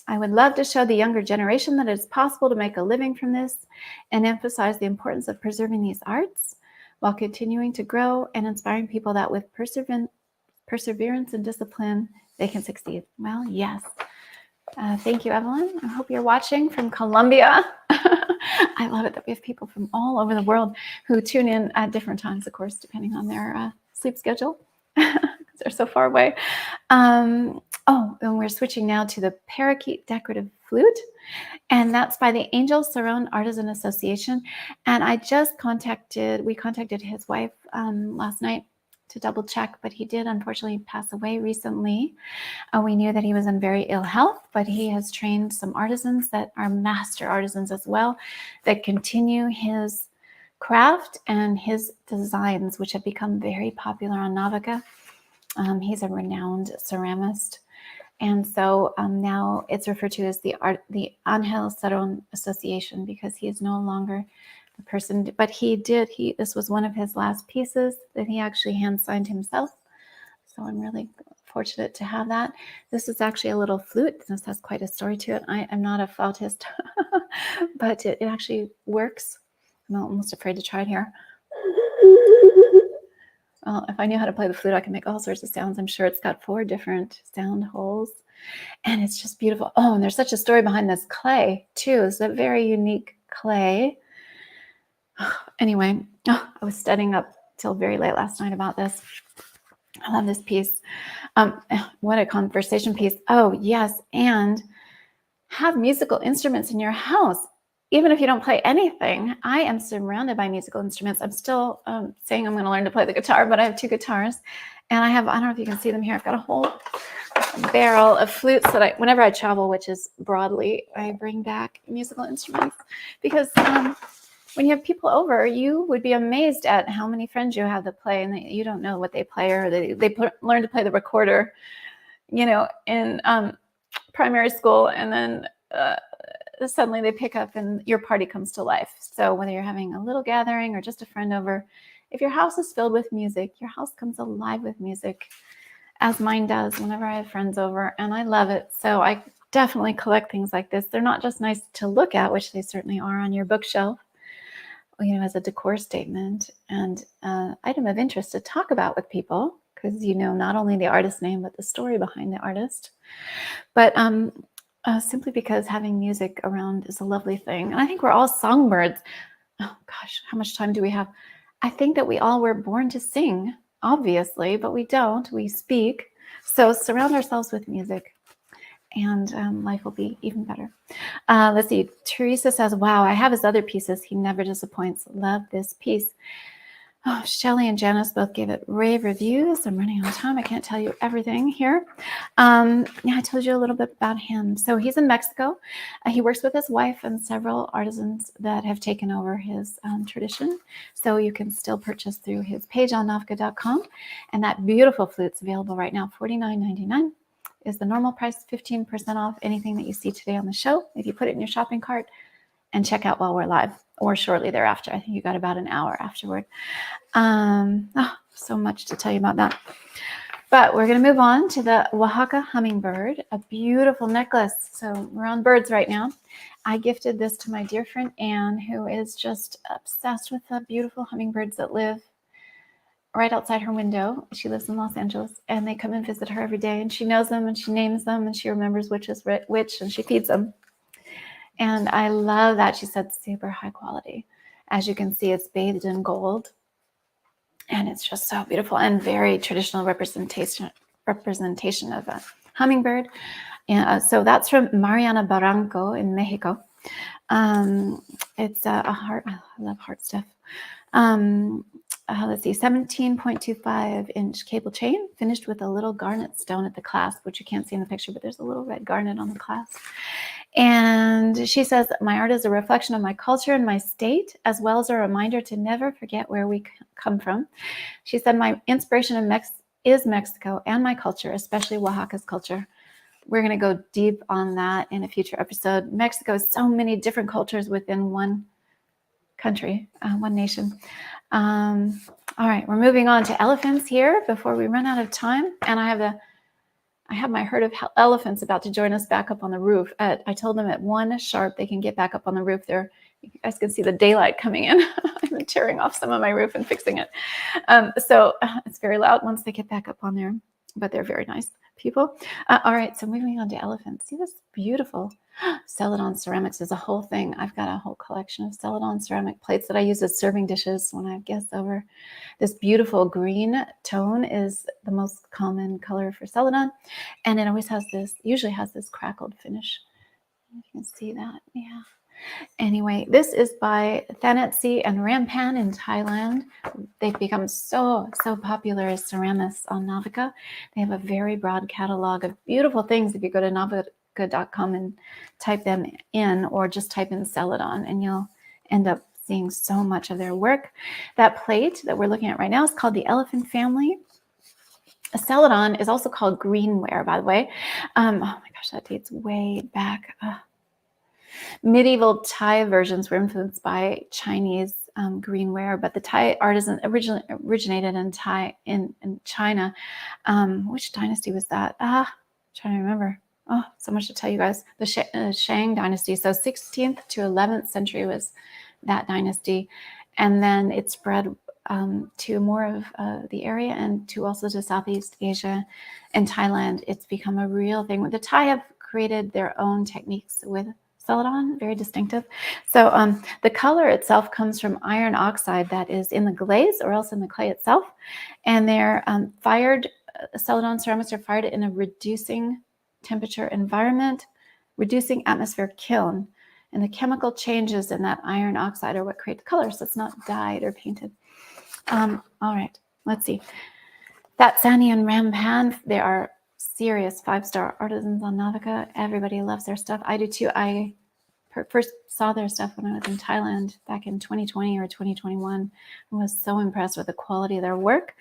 I would love to show the younger generation that it is possible to make a living from this and emphasize the importance of preserving these arts while continuing to grow and inspiring people that with perseverance and discipline, they can succeed. Well, yes. Thank you, Evelyn. I hope you're watching from Colombia. I love it that we have people from all over the world who tune in at different times, of course, depending on their sleep schedule, because they're so far away. Oh, and we're switching now to the Parakeet Decorative Flute, and that's by the Angel Cerrone Artisan Association. And we contacted his wife last night to double check, but he did unfortunately pass away recently. We knew that he was in very ill health, but he has trained some artisans that are master artisans as well, that continue his craft and his designs, which have become very popular on NOVICA. He's a renowned ceramist, And so now it's referred to as the Angel Saron Association, because he is no longer the person, but this was one of his last pieces that he actually hand signed himself. So I'm really fortunate to have that. This is actually a little flute. This has quite a story to it. I am not a flautist, but it actually works. I'm almost afraid to try it here. Well, if I knew how to play the flute, I could make all sorts of sounds. I'm sure it's got 4 different sound holes, and it's just beautiful. Oh, and there's such a story behind this clay too. It's a very unique clay. Anyway, I was studying up till very late last night about this. I love this piece. What a conversation piece. Oh, yes. And have musical instruments in your house. Even if you don't play anything, I am surrounded by musical instruments. I'm still saying I'm going to learn to play the guitar, but I have 2 guitars. And I don't know if you can see them here. I've got a whole barrel of flutes that whenever I travel, which is broadly, I bring back musical instruments. Because when you have people over, you would be amazed at how many friends you have that play, and you don't know what they play, or they learn to play the recorder, in primary school, and then suddenly they pick up and your party comes to life. So whether you're having a little gathering or just a friend over, if your house is filled with music, your house comes alive with music, as mine does whenever I have friends over, and I love it. So I definitely collect things like this. They're not just nice to look at, which they certainly are on your bookshelf, as a decor statement and item of interest to talk about with people, because not only the artist's name, but the story behind the artist. But simply because having music around is a lovely thing. And I think we're all songbirds. Oh gosh, how much time do we have? I think that we all were born to sing, obviously, but we don't. We speak. So surround ourselves with music, and life will be even better. Let's see. Teresa says, wow, I have his other pieces. He never disappoints. Love this piece. Oh, Shelly and Janice both gave it rave reviews. I'm running out of time. I can't tell you everything here. I told you a little bit about him. So he's in Mexico. He works with his wife and several artisans that have taken over his tradition. So you can still purchase through his page on NOVICA.com. And that beautiful flute's available right now, $49.99. Is the normal price, 15% off anything that you see today on the show. If you put it in your shopping cart and check out while we're live, or shortly thereafter. I think you got about an hour afterward. So much to tell you about that. But we're going to move on to the Oaxaca hummingbird, a beautiful necklace. So we're on birds right now. I gifted this to my dear friend Anne, who is just obsessed with the beautiful hummingbirds that live right outside her window. She lives in Los Angeles, and they come and visit her every day, and she knows them, and she names them, and she remembers which is which, and she feeds them. And I love that. She said super high quality. As you can see, it's bathed in gold, and it's just so beautiful and very traditional representation of a hummingbird. And so that's from Mariana Barranco in Mexico. It's a heart. I love heart stuff. Let's see, 17.25-inch cable chain, finished with a little garnet stone at the clasp, which you can't see in the picture, but there's a little red garnet on the clasp. And she says, my art is a reflection of my culture and my state, as well as a reminder to never forget where we come from. She said, my inspiration is Mexico and my culture, especially Oaxaca's culture. We're going to go deep on that in a future episode. Mexico has so many different cultures within one country, one nation. All right, we're moving on to elephants here before we run out of time. And I have my herd of elephants about to join us back up on the roof. I told them at 1 sharp they can get back up on the roof there. You guys can see the daylight coming in. I'm tearing off some of my roof and fixing it. So it's very loud once they get back up on there, but they're very nice people. All right, so moving on to elephants. See this beautiful Celadon ceramics is a whole thing. I've got a whole collection of Celadon ceramic plates that I use as serving dishes when I have guests over. This beautiful green tone is the most common color for Celadon, and it always has usually has this crackled finish. You can see that, yeah. Anyway, this is by Thanatsi and Rampan in Thailand. They've become so popular as ceramists on NOVICA. They have a very broad catalog of beautiful things. If you go to NOVICA.com and type them in, or just type in Celadon, and you'll end up seeing so much of their work. That plate that we're looking at right now is called the Elephant Family. Celadon is also called greenware, by the way. Oh my gosh, that dates way back. Medieval Thai versions were influenced by Chinese greenware, but the Thai artisan originally originated in China. Which dynasty was that? Trying to remember. Oh, so much to tell you guys. The Shang dynasty. So 16th to 11th century was that dynasty, and then it spread to more of the area and to also to Southeast Asia and Thailand. It's become a real thing. The Thai have created their own techniques with Celadon, very distinctive. So the color itself comes from iron oxide that is in the glaze or else in the clay itself. And they're Celadon ceramics are fired in a reducing temperature environment, reducing atmospheric kiln. And the chemical changes in that iron oxide are what create the color. So it's not dyed or painted. All right, let's see. That Sani and Rampan, they are serious 5-star artisans on NOVICA. Everybody loves their stuff. I do too. I first saw their stuff when I was in Thailand back in 2020 or 2021. I was so impressed with the quality of their work.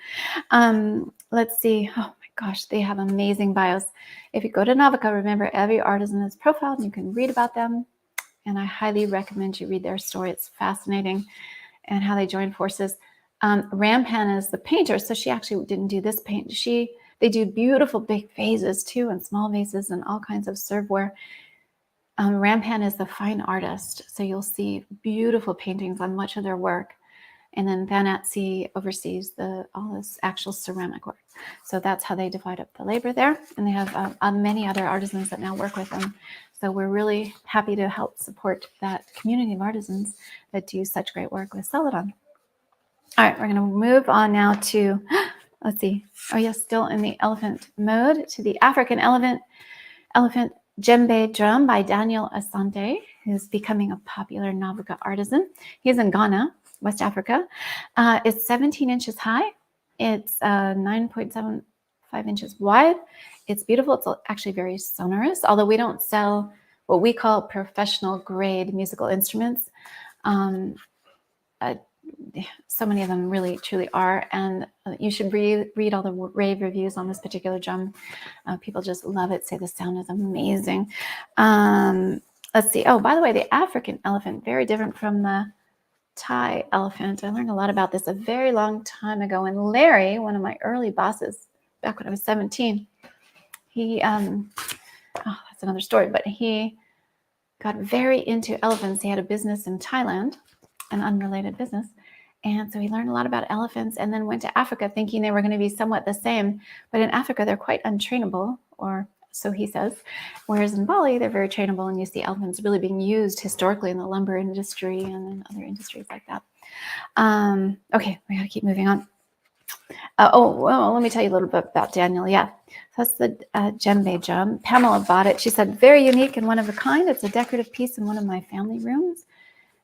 Let's see. Oh my gosh, they have amazing bios. If you go to NOVICA, remember every artisan is profiled and you can read about them. And I highly recommend you read their story. It's fascinating and how they joined forces. Rampan is the painter, so she actually didn't do this paint. They do beautiful big vases too, and small vases and all kinds of serveware. Rampan is the fine artist, so you'll see beautiful paintings on much of their work. And then Vanatsi oversees all this actual ceramic work. So that's how they divide up the labor there. And they have many other artisans that now work with them. So we're really happy to help support that community of artisans that do such great work with Celadon. All right, we're going to move on now to, let's see. Oh yes, still in the elephant mode, to the African elephant djembe drum by Daniel Asante, who's becoming a popular NOVICA artisan. He's in Ghana, West Africa. It's 17 inches high. It's 9.75 inches wide. It's beautiful. It's actually very sonorous, although we don't sell what we call professional grade musical instruments. So many of them really truly are, and you should read all the rave reviews on this particular drum. People just love it, say the sound is amazing. Let's see. Oh, by the way, the African elephant, very different from the Thai elephant. I learned a lot about this a very long time ago, and Larry, one of my early bosses back when I was 17, he that's another story, but he got very into elephants. He had a business in Thailand, an unrelated business. And so he learned a lot about elephants and then went to Africa thinking they were going to be somewhat the same. But in Africa, they're quite untrainable, or so he says. Whereas in Bali, they're very trainable, and you see elephants really being used historically in the lumber industry and in other industries like that. Okay, we got to keep moving on. Well, let me tell you a little bit about Daniel. Yeah, so that's the djembe drum. Pamela bought it. She said, very unique and one of a kind. It's a decorative piece in one of my family rooms.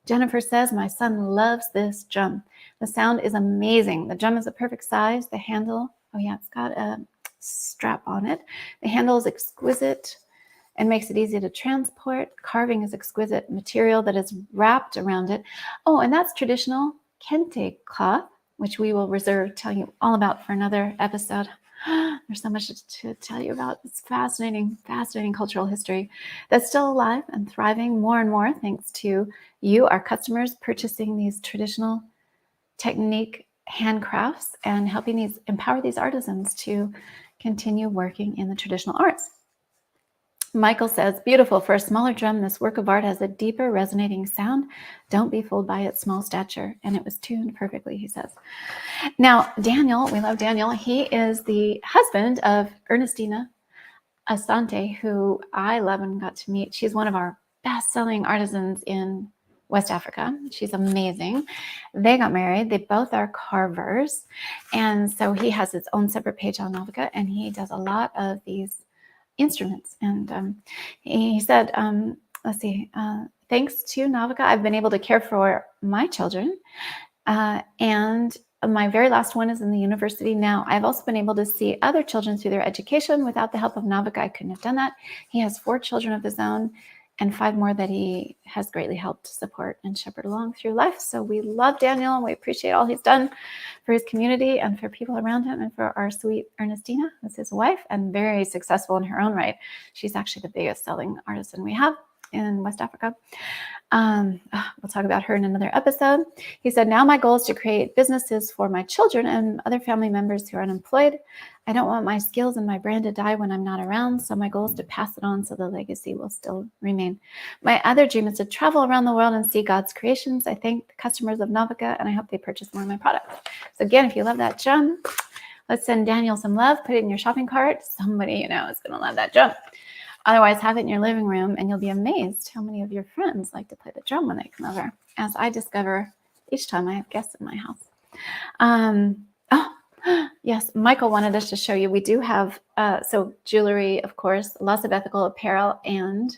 Jennifer says, my son loves this drum. The sound is amazing. The drum is a perfect size. The handle, oh yeah, it's got a strap on it. The handle is exquisite and makes it easy to transport. Carving is exquisite material that is wrapped around it. Oh, and that's traditional kente cloth, which we will reserve telling you all about for another episode. There's so much to tell you about. It's fascinating, fascinating cultural history that's still alive and thriving more and more thanks to you, our customers, purchasing these traditional technique handcrafts and helping empower these artisans to continue working in the traditional arts. Michael says, beautiful. For a smaller drum, this work of art has a deeper resonating sound. Don't be fooled by its small stature. And it was tuned perfectly, he says. Now, Daniel, we love Daniel. He is the husband of Ernestina Asante, who I love and got to meet. She's one of our best-selling artisans in West Africa. She's amazing. They got married. They both are carvers. And so he has his own separate page on NOVICA, and he does a lot of these instruments. And he said, let's see, thanks to NOVICA, I've been able to care for my children. And my very last one is in the university now. I've also been able to see other children through their education. Without the help of NOVICA, I couldn't have done that. He has 4 children of his own. and 5 more that he has greatly helped support and shepherd along through life. So we love Daniel, and we appreciate all he's done for his community and for people around him, and for our sweet Ernestina, who's his wife, and very successful in her own right. She's actually the biggest selling artisan we have in West Africa. We'll talk about her in another episode. He said, now my goal is to create businesses for my children and other family members who are unemployed. I don't want my skills and my brand to die when I'm not around, so my goal is to pass it on so the legacy will still remain. My other dream is to travel around the world and see God's creations. I thank the customers of NOVICA, and I hope they purchase more of my products. So again, if you love that gem, let's send Daniel some love. Put it in your shopping cart. Somebody you know is going to love that gem. Otherwise, have it in your living room, and you'll be amazed how many of your friends like to play the drum when they come over, as I discover each time I have guests in my house. Yes, Michael wanted us to show you. We do have, so jewelry, of course, lots of ethical apparel and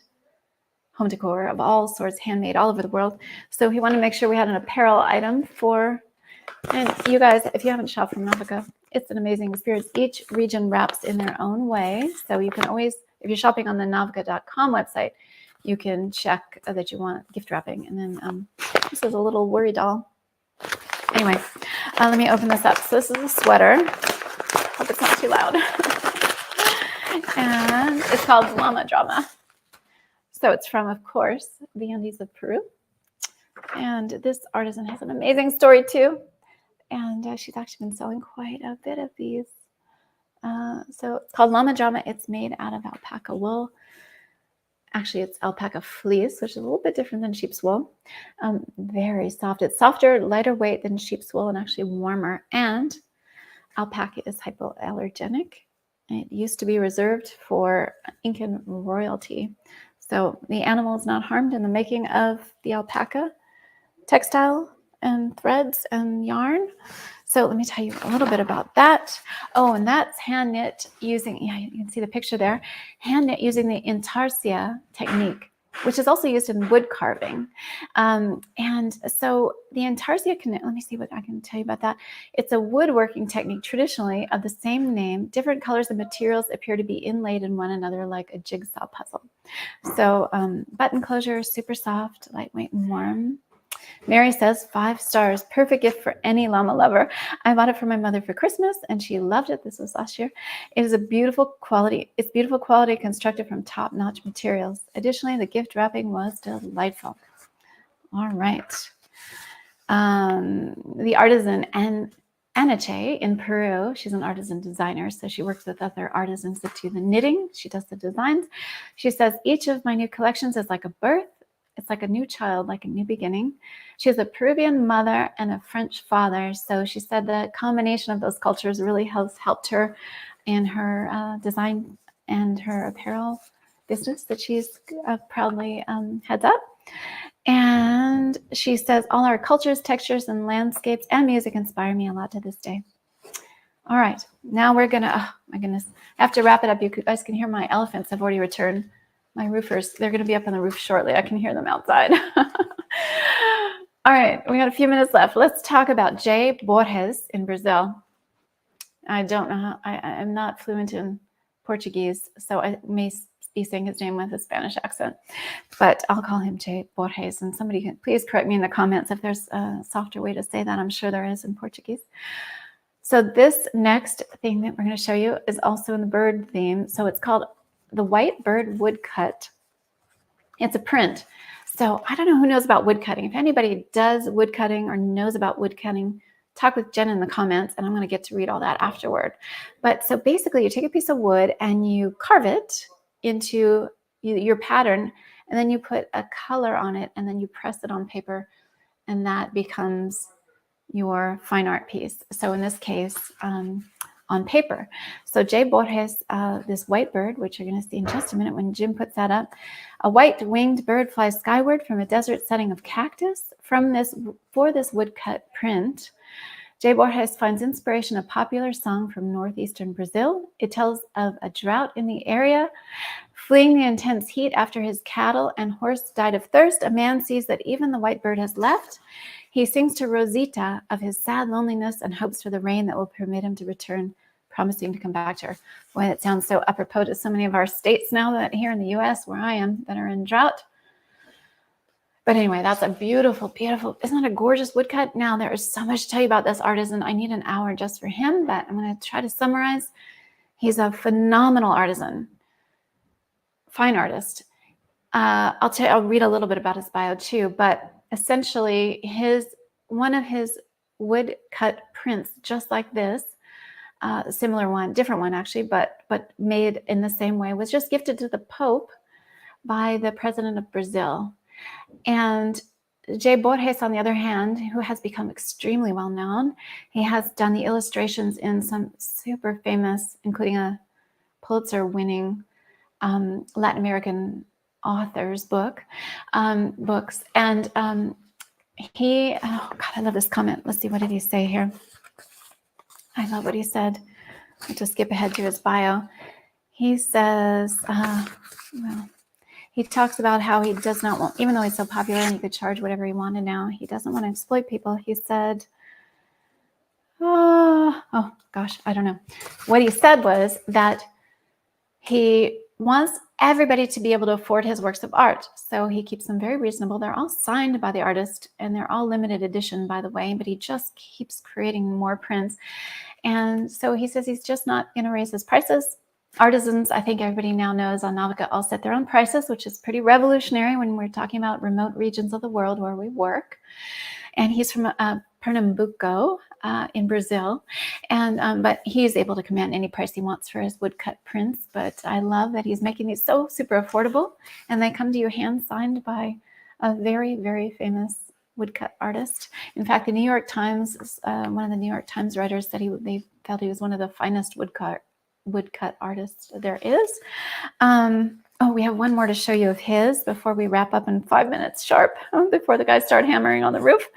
home decor of all sorts, handmade all over the world. So he wanted to make sure we had an apparel item for, and you guys, if you haven't shopped from NOVICA, it's an amazing experience. Each region wraps in their own way. So you can always, if you're shopping on the novica.com website, you can check that you want gift wrapping. And then this is a little worry doll. Anyway, let me open this up. So this is a sweater. Hope it's not too loud. And it's called Llama Drama. So it's from, of course, the Andes of Peru. And this artisan has an amazing story too. And she's actually been selling quite a bit of these. So it's called Llama Drama. It's made out of alpaca wool. Actually, it's alpaca fleece, which is a little bit different than sheep's wool. Very soft. It's softer, lighter weight than sheep's wool, and actually warmer. And alpaca is hypoallergenic. It used to be reserved for Incan royalty. So the animal is not harmed in the making of the alpaca textile and threads and yarn. So let me tell you a little bit about that. Oh, and that's hand knit using, yeah, you can see the picture there, hand knit using the intarsia technique, which is also used in wood carving. And so the intarsia, let me see what I can tell you about that. It's a woodworking technique traditionally of the same name. Different colors and materials appear to be inlaid in one another like a jigsaw puzzle. So button closure, super soft, lightweight and warm. Mary says 5 stars, perfect gift for any llama lover. I bought it for my mother for Christmas and she loved it. This was last year. It is a beautiful quality. It's beautiful quality constructed from top-notch materials. Additionally, the gift wrapping was delightful. All right. The artisan Anache in Peru, she's an artisan designer, so she works with other artisans that do the knitting. She does the designs. She says, each of my new collections is like a birth. It's like a new child, like a new beginning. She has a Peruvian mother and a French father. So she said the combination of those cultures really has helped her in her design and her apparel business that she's proudly heads up. And she says, all our cultures, textures, and landscapes and music inspire me a lot to this day. All right, now we're gonna, oh my goodness, I have to wrap it up. You guys can hear my elephants have already returned. My roofers, they're going to be up on the roof shortly. I can hear them outside. All right, we got a few minutes left. Let's talk about Jay Borges in Brazil. I don't know how, I'm not fluent in Portuguese, so I may be saying his name with a Spanish accent, but I'll call him Jay Borges. And somebody can please correct me in the comments if there's a softer way to say that. I'm sure there is in Portuguese. So this next thing that we're going to show you is also in the bird theme. So it's called the White Bird Woodcut. It's a print. So I don't know who knows about woodcutting. If anybody does woodcutting or knows about woodcutting, talk with Jen in the comments, and I'm going to get to read all that afterward. But so basically you take a piece of wood and you carve it into your pattern, and then you put a color on it, and then you press it on paper, and that becomes your fine art piece. So in this case, on paper. So Jay Borges, this white bird, which you're going to see in just a minute when Jim puts that up, a white-winged bird flies skyward from a desert setting of cactus. For this woodcut print, Jay Borges finds inspiration in a popular song from northeastern Brazil. It tells of a drought in the area. Fleeing the intense heat after his cattle and horse died of thirst, a man sees that even the white bird has left. He sings to Rosita of his sad loneliness and hopes for the rain that will permit him to return, promising to come back to her. Boy, that sounds so apropos to so many of our states now that here in the U.S., where I am, that are in drought. But anyway, that's a beautiful, beautiful, isn't that a gorgeous woodcut? Now, there is so much to tell you about this artisan. I need an hour just for him, but I'm going to try to summarize. He's a phenomenal artisan, fine artist. I'll read a little bit about his bio too, but essentially one of his woodcut prints, just like this, similar one, different one actually, but made in the same way, was just gifted to the Pope by the president of Brazil. And Jay Borges, on the other hand, who has become extremely well known, he has done the illustrations in some super famous, including a Pulitzer-winning Latin American author's books. And he, oh God, I love this comment. Let's see, what did he say here? I love what he said. I'll just skip ahead to his bio. He says, well, he talks about how he does not want, even though he's so popular and he could charge whatever he wanted now, he doesn't want to exploit people. He said, oh gosh, I don't know. What he said was that he wants everybody to be able to afford his works of art. So he keeps them very reasonable. They're all signed by the artist and they're all limited edition, by the way, but he just keeps creating more prints. And so he says he's just not going to raise his prices. Artisans, I think everybody now knows on NOVICA, all set their own prices, which is pretty revolutionary when we're talking about remote regions of the world where we work. And he's from Pernambuco in Brazil, and but he's able to command any price he wants for his woodcut prints. But I love that he's making these so super affordable, and they come to you hand signed by a very, very famous woodcut artist. In fact, the New York Times, one of the New York Times writers said they felt he was one of the finest woodcut artists there is. Oh, we have one more to show you of his before we wrap up in 5 minutes sharp, before the guys start hammering on the roof.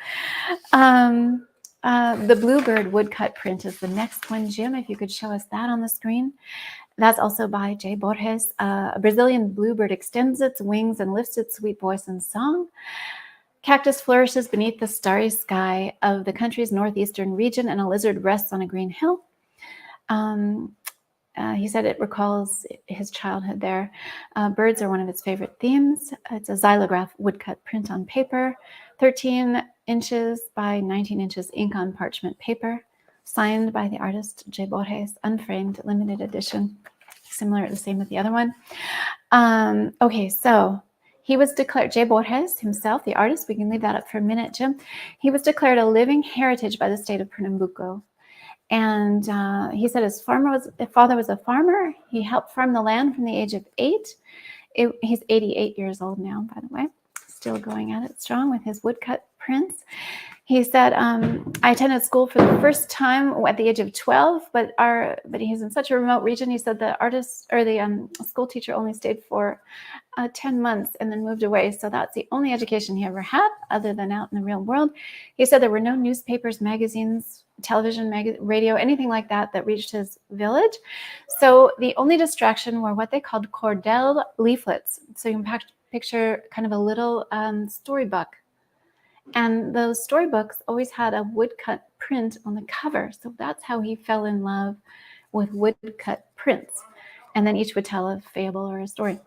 The bluebird woodcut print is the next one, Jim, if you could show us that on the screen. That's also by Jay Borges. A Brazilian bluebird extends its wings and lifts its sweet voice in song. Cactus flourishes beneath the starry sky of the country's northeastern region, and a lizard rests on a green hill. He said it recalls his childhood there. Birds are one of his favorite themes. It's a xylograph woodcut print on paper, 13 inches by 19 inches ink on parchment paper, signed by the artist Jay Borges, unframed, limited edition. Similar, the same with the other one. Okay, so he was declared, Jay Borges himself, the artist, we can leave that up for a minute, Jim. He was declared a living heritage by the state of Pernambuco. And he said his father was a farmer. He helped farm the land from the age of 8. He's 88 years old now, by the way, still going at it strong with his woodcut prints. He said, I attended school for the first time at the age of 12, but he's in such a remote region. He said the school teacher only stayed for 10 months and then moved away. So that's the only education he ever had other than out in the real world. He said there were no newspapers, magazines, television, radio, anything like that reached his village. So the only distraction were what they called cordel leaflets. So you can picture kind of a little storybook. And those storybooks always had a woodcut print on the cover. So that's how he fell in love with woodcut prints. And then each would tell a fable or a story.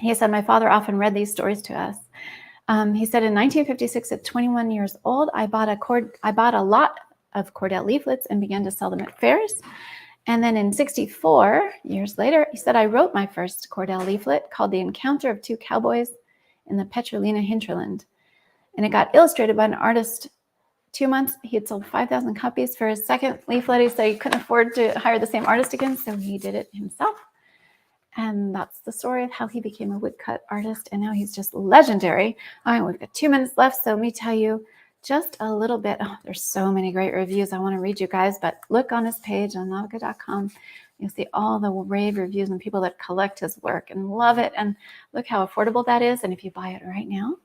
He said, my father often read these stories to us. He said, in 1956, at 21 years old, I bought a lot of cordel leaflets and began to sell them at fairs. And then in 64 years later, he said, I wrote my first cordel leaflet called The Encounter of Two Cowboys in the Petrolina Hinterland. And it got illustrated by an artist. 2 months, he had sold 5,000 copies. For his second leaflet, he said he couldn't afford to hire the same artist again, so he did it himself. And that's the story of how he became a woodcut artist. And now he's just legendary. All right, we've got 2 minutes left, so let me tell you just a little bit. Oh, there's so many great reviews I want to read you guys, but look on his page on NOVICA.com. You'll see all the rave reviews and people that collect his work and love it. And look how affordable that is. And if you buy it right now,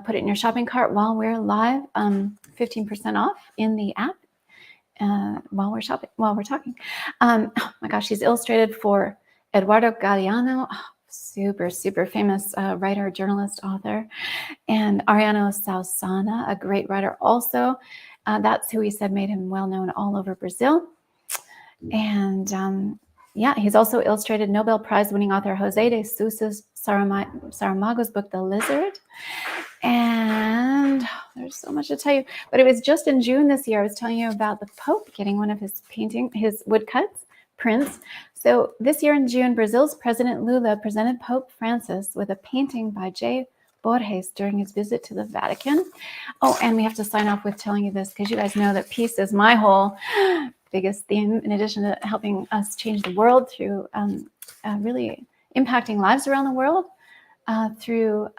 put it in your shopping cart while we're live, 15% off in the app while we're talking. Oh my gosh, he's illustrated for Eduardo Galeano, super, super famous writer, journalist, author, and Ariano Salsana, a great writer also. That's who he said made him well known all over Brazil. And Yeah, he's also illustrated Nobel Prize winning author Jose de Sousa Saramago's book, The Lizard. And there's so much to tell you. But it was just in June this year, I was telling you about the Pope getting one of his woodcuts, prints. So this year in June, Brazil's President Lula presented Pope Francis with a painting by J. Borges during his visit to the Vatican. Oh, and we have to sign off with telling you this because you guys know that peace is my whole biggest theme, in addition to helping us change the world through really impacting lives around the world through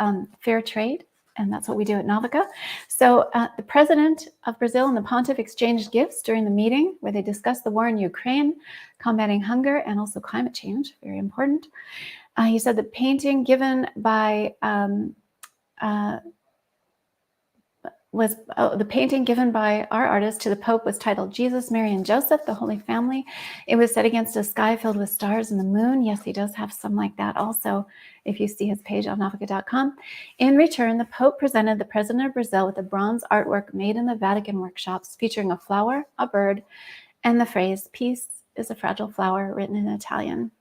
fair trade. And that's what we do at NOVICA. So the president of Brazil and the pontiff exchanged gifts during the meeting where they discussed the war in Ukraine, combating hunger, and also climate change, very important. He said the painting given by our artist to the Pope was titled Jesus, Mary, and Joseph, the Holy Family. It was set against a sky filled with stars and the moon. Yes, he does have some like that also, if you see his page on novica.com. In return, the Pope presented the President of Brazil with a bronze artwork made in the Vatican workshops featuring a flower, a bird, and the phrase, "Peace is a fragile flower," written in Italian.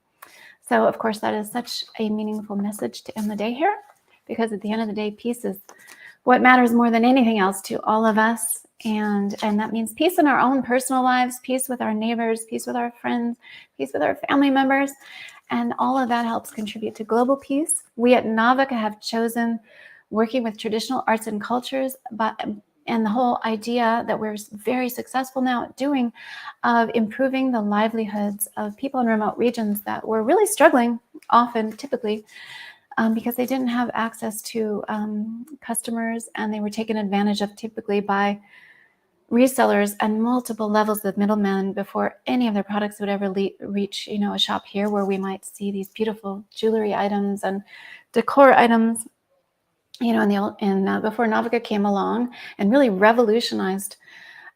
So, of course, that is such a meaningful message to end the day here, because at the end of the day, peace is what matters more than anything else to all of us. And that means peace in our own personal lives, peace with our neighbors, peace with our friends, peace with our family members. And all of that helps contribute to global peace. We at NOVICA have chosen working with traditional arts and cultures, and the whole idea that we're very successful now at doing of improving the livelihoods of people in remote regions that were really struggling, typically, because they didn't have access to customers, and they were taken advantage of typically by resellers and multiple levels of middlemen before any of their products would ever reach, a shop here where we might see these beautiful jewelry items and decor items, before NOVICA came along and really revolutionized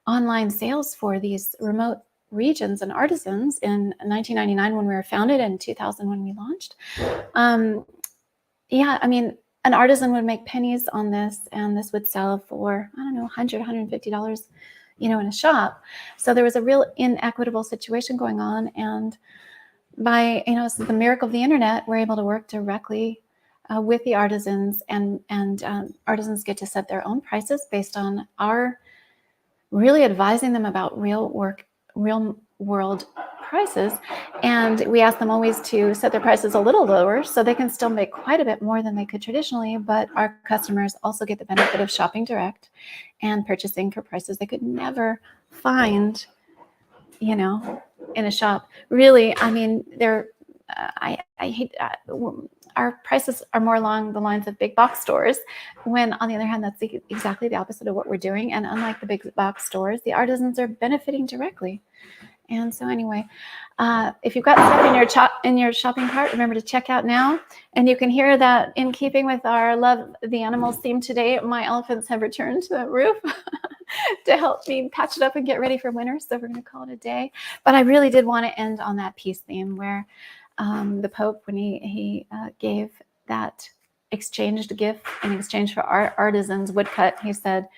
online sales for these remote regions and artisans in 1999 when we were founded, and 2000 when we launched. An artisan would make pennies on this, and this would sell for, $100, $150, in a shop. So there was a real inequitable situation going on. And by, the miracle of the internet, we're able to work directly with the artisans, and artisans get to set their own prices based on our really advising them about real world prices. And we ask them always to set their prices a little lower so they can still make quite a bit more than they could traditionally, but our customers also get the benefit of shopping direct and purchasing for prices they could never find, in a shop. Really, our prices are more along the lines of big box stores, when on the other hand, that's exactly the opposite of what we're doing. And unlike the big box stores, the artisans are benefiting directly. And so anyway, if you've got stuff in your shopping cart, remember to check out now. And you can hear that in keeping with our Love the Animals theme today, my elephants have returned to the roof to help me patch it up and get ready for winter. So we're going to call it a day. But I really did want to end on that peace theme where the Pope, when he gave that exchanged gift in exchange for our artisans' woodcut, he said,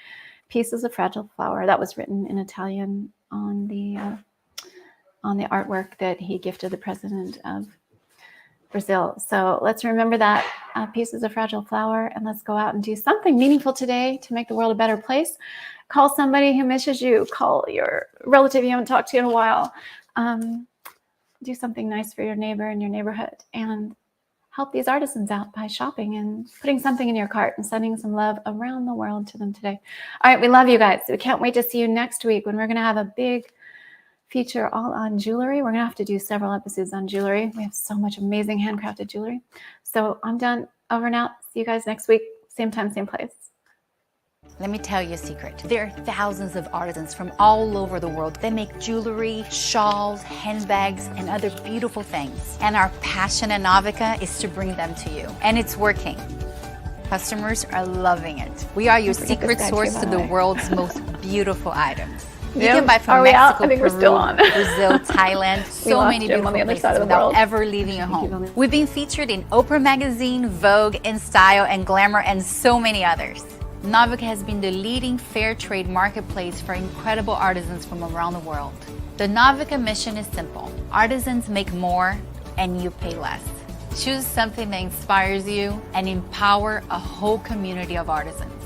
"Peace is a fragile flower." That was written in Italian on the artwork that he gifted the president of Brazil. So let's remember that peace is a fragile flower, and let's go out and do something meaningful today to make the world a better place. Call somebody who misses you. Call your relative you haven't talked to in a while. Do something nice for your neighbor in your neighborhood, and help these artisans out by shopping and putting something in your cart and sending some love around the world to them today. All right, we love you guys. We can't wait to see you next week when we're going to have a big feature all on jewelry. We're going to have to do several episodes on jewelry. We have so much amazing handcrafted jewelry. So I'm done. Over and out. See you guys next week. Same time, same place. Let me tell you a secret. There are thousands of artisans from all over the world that make jewelry, shawls, handbags, and other beautiful things. And our passion at NOVICA is to bring them to you. And it's working. Customers are loving it. We are your secret source to the world's most beautiful items. You can buy from Mexico, Peru, Brazil, Thailand, so many beautiful places without ever leaving your home. We've been featured in Oprah Magazine, Vogue, InStyle, and Glamour, and so many others. NOVICA has been the leading fair trade marketplace for incredible artisans from around the world. The NOVICA mission is simple. Artisans make more and you pay less. Choose something that inspires you and empower a whole community of artisans.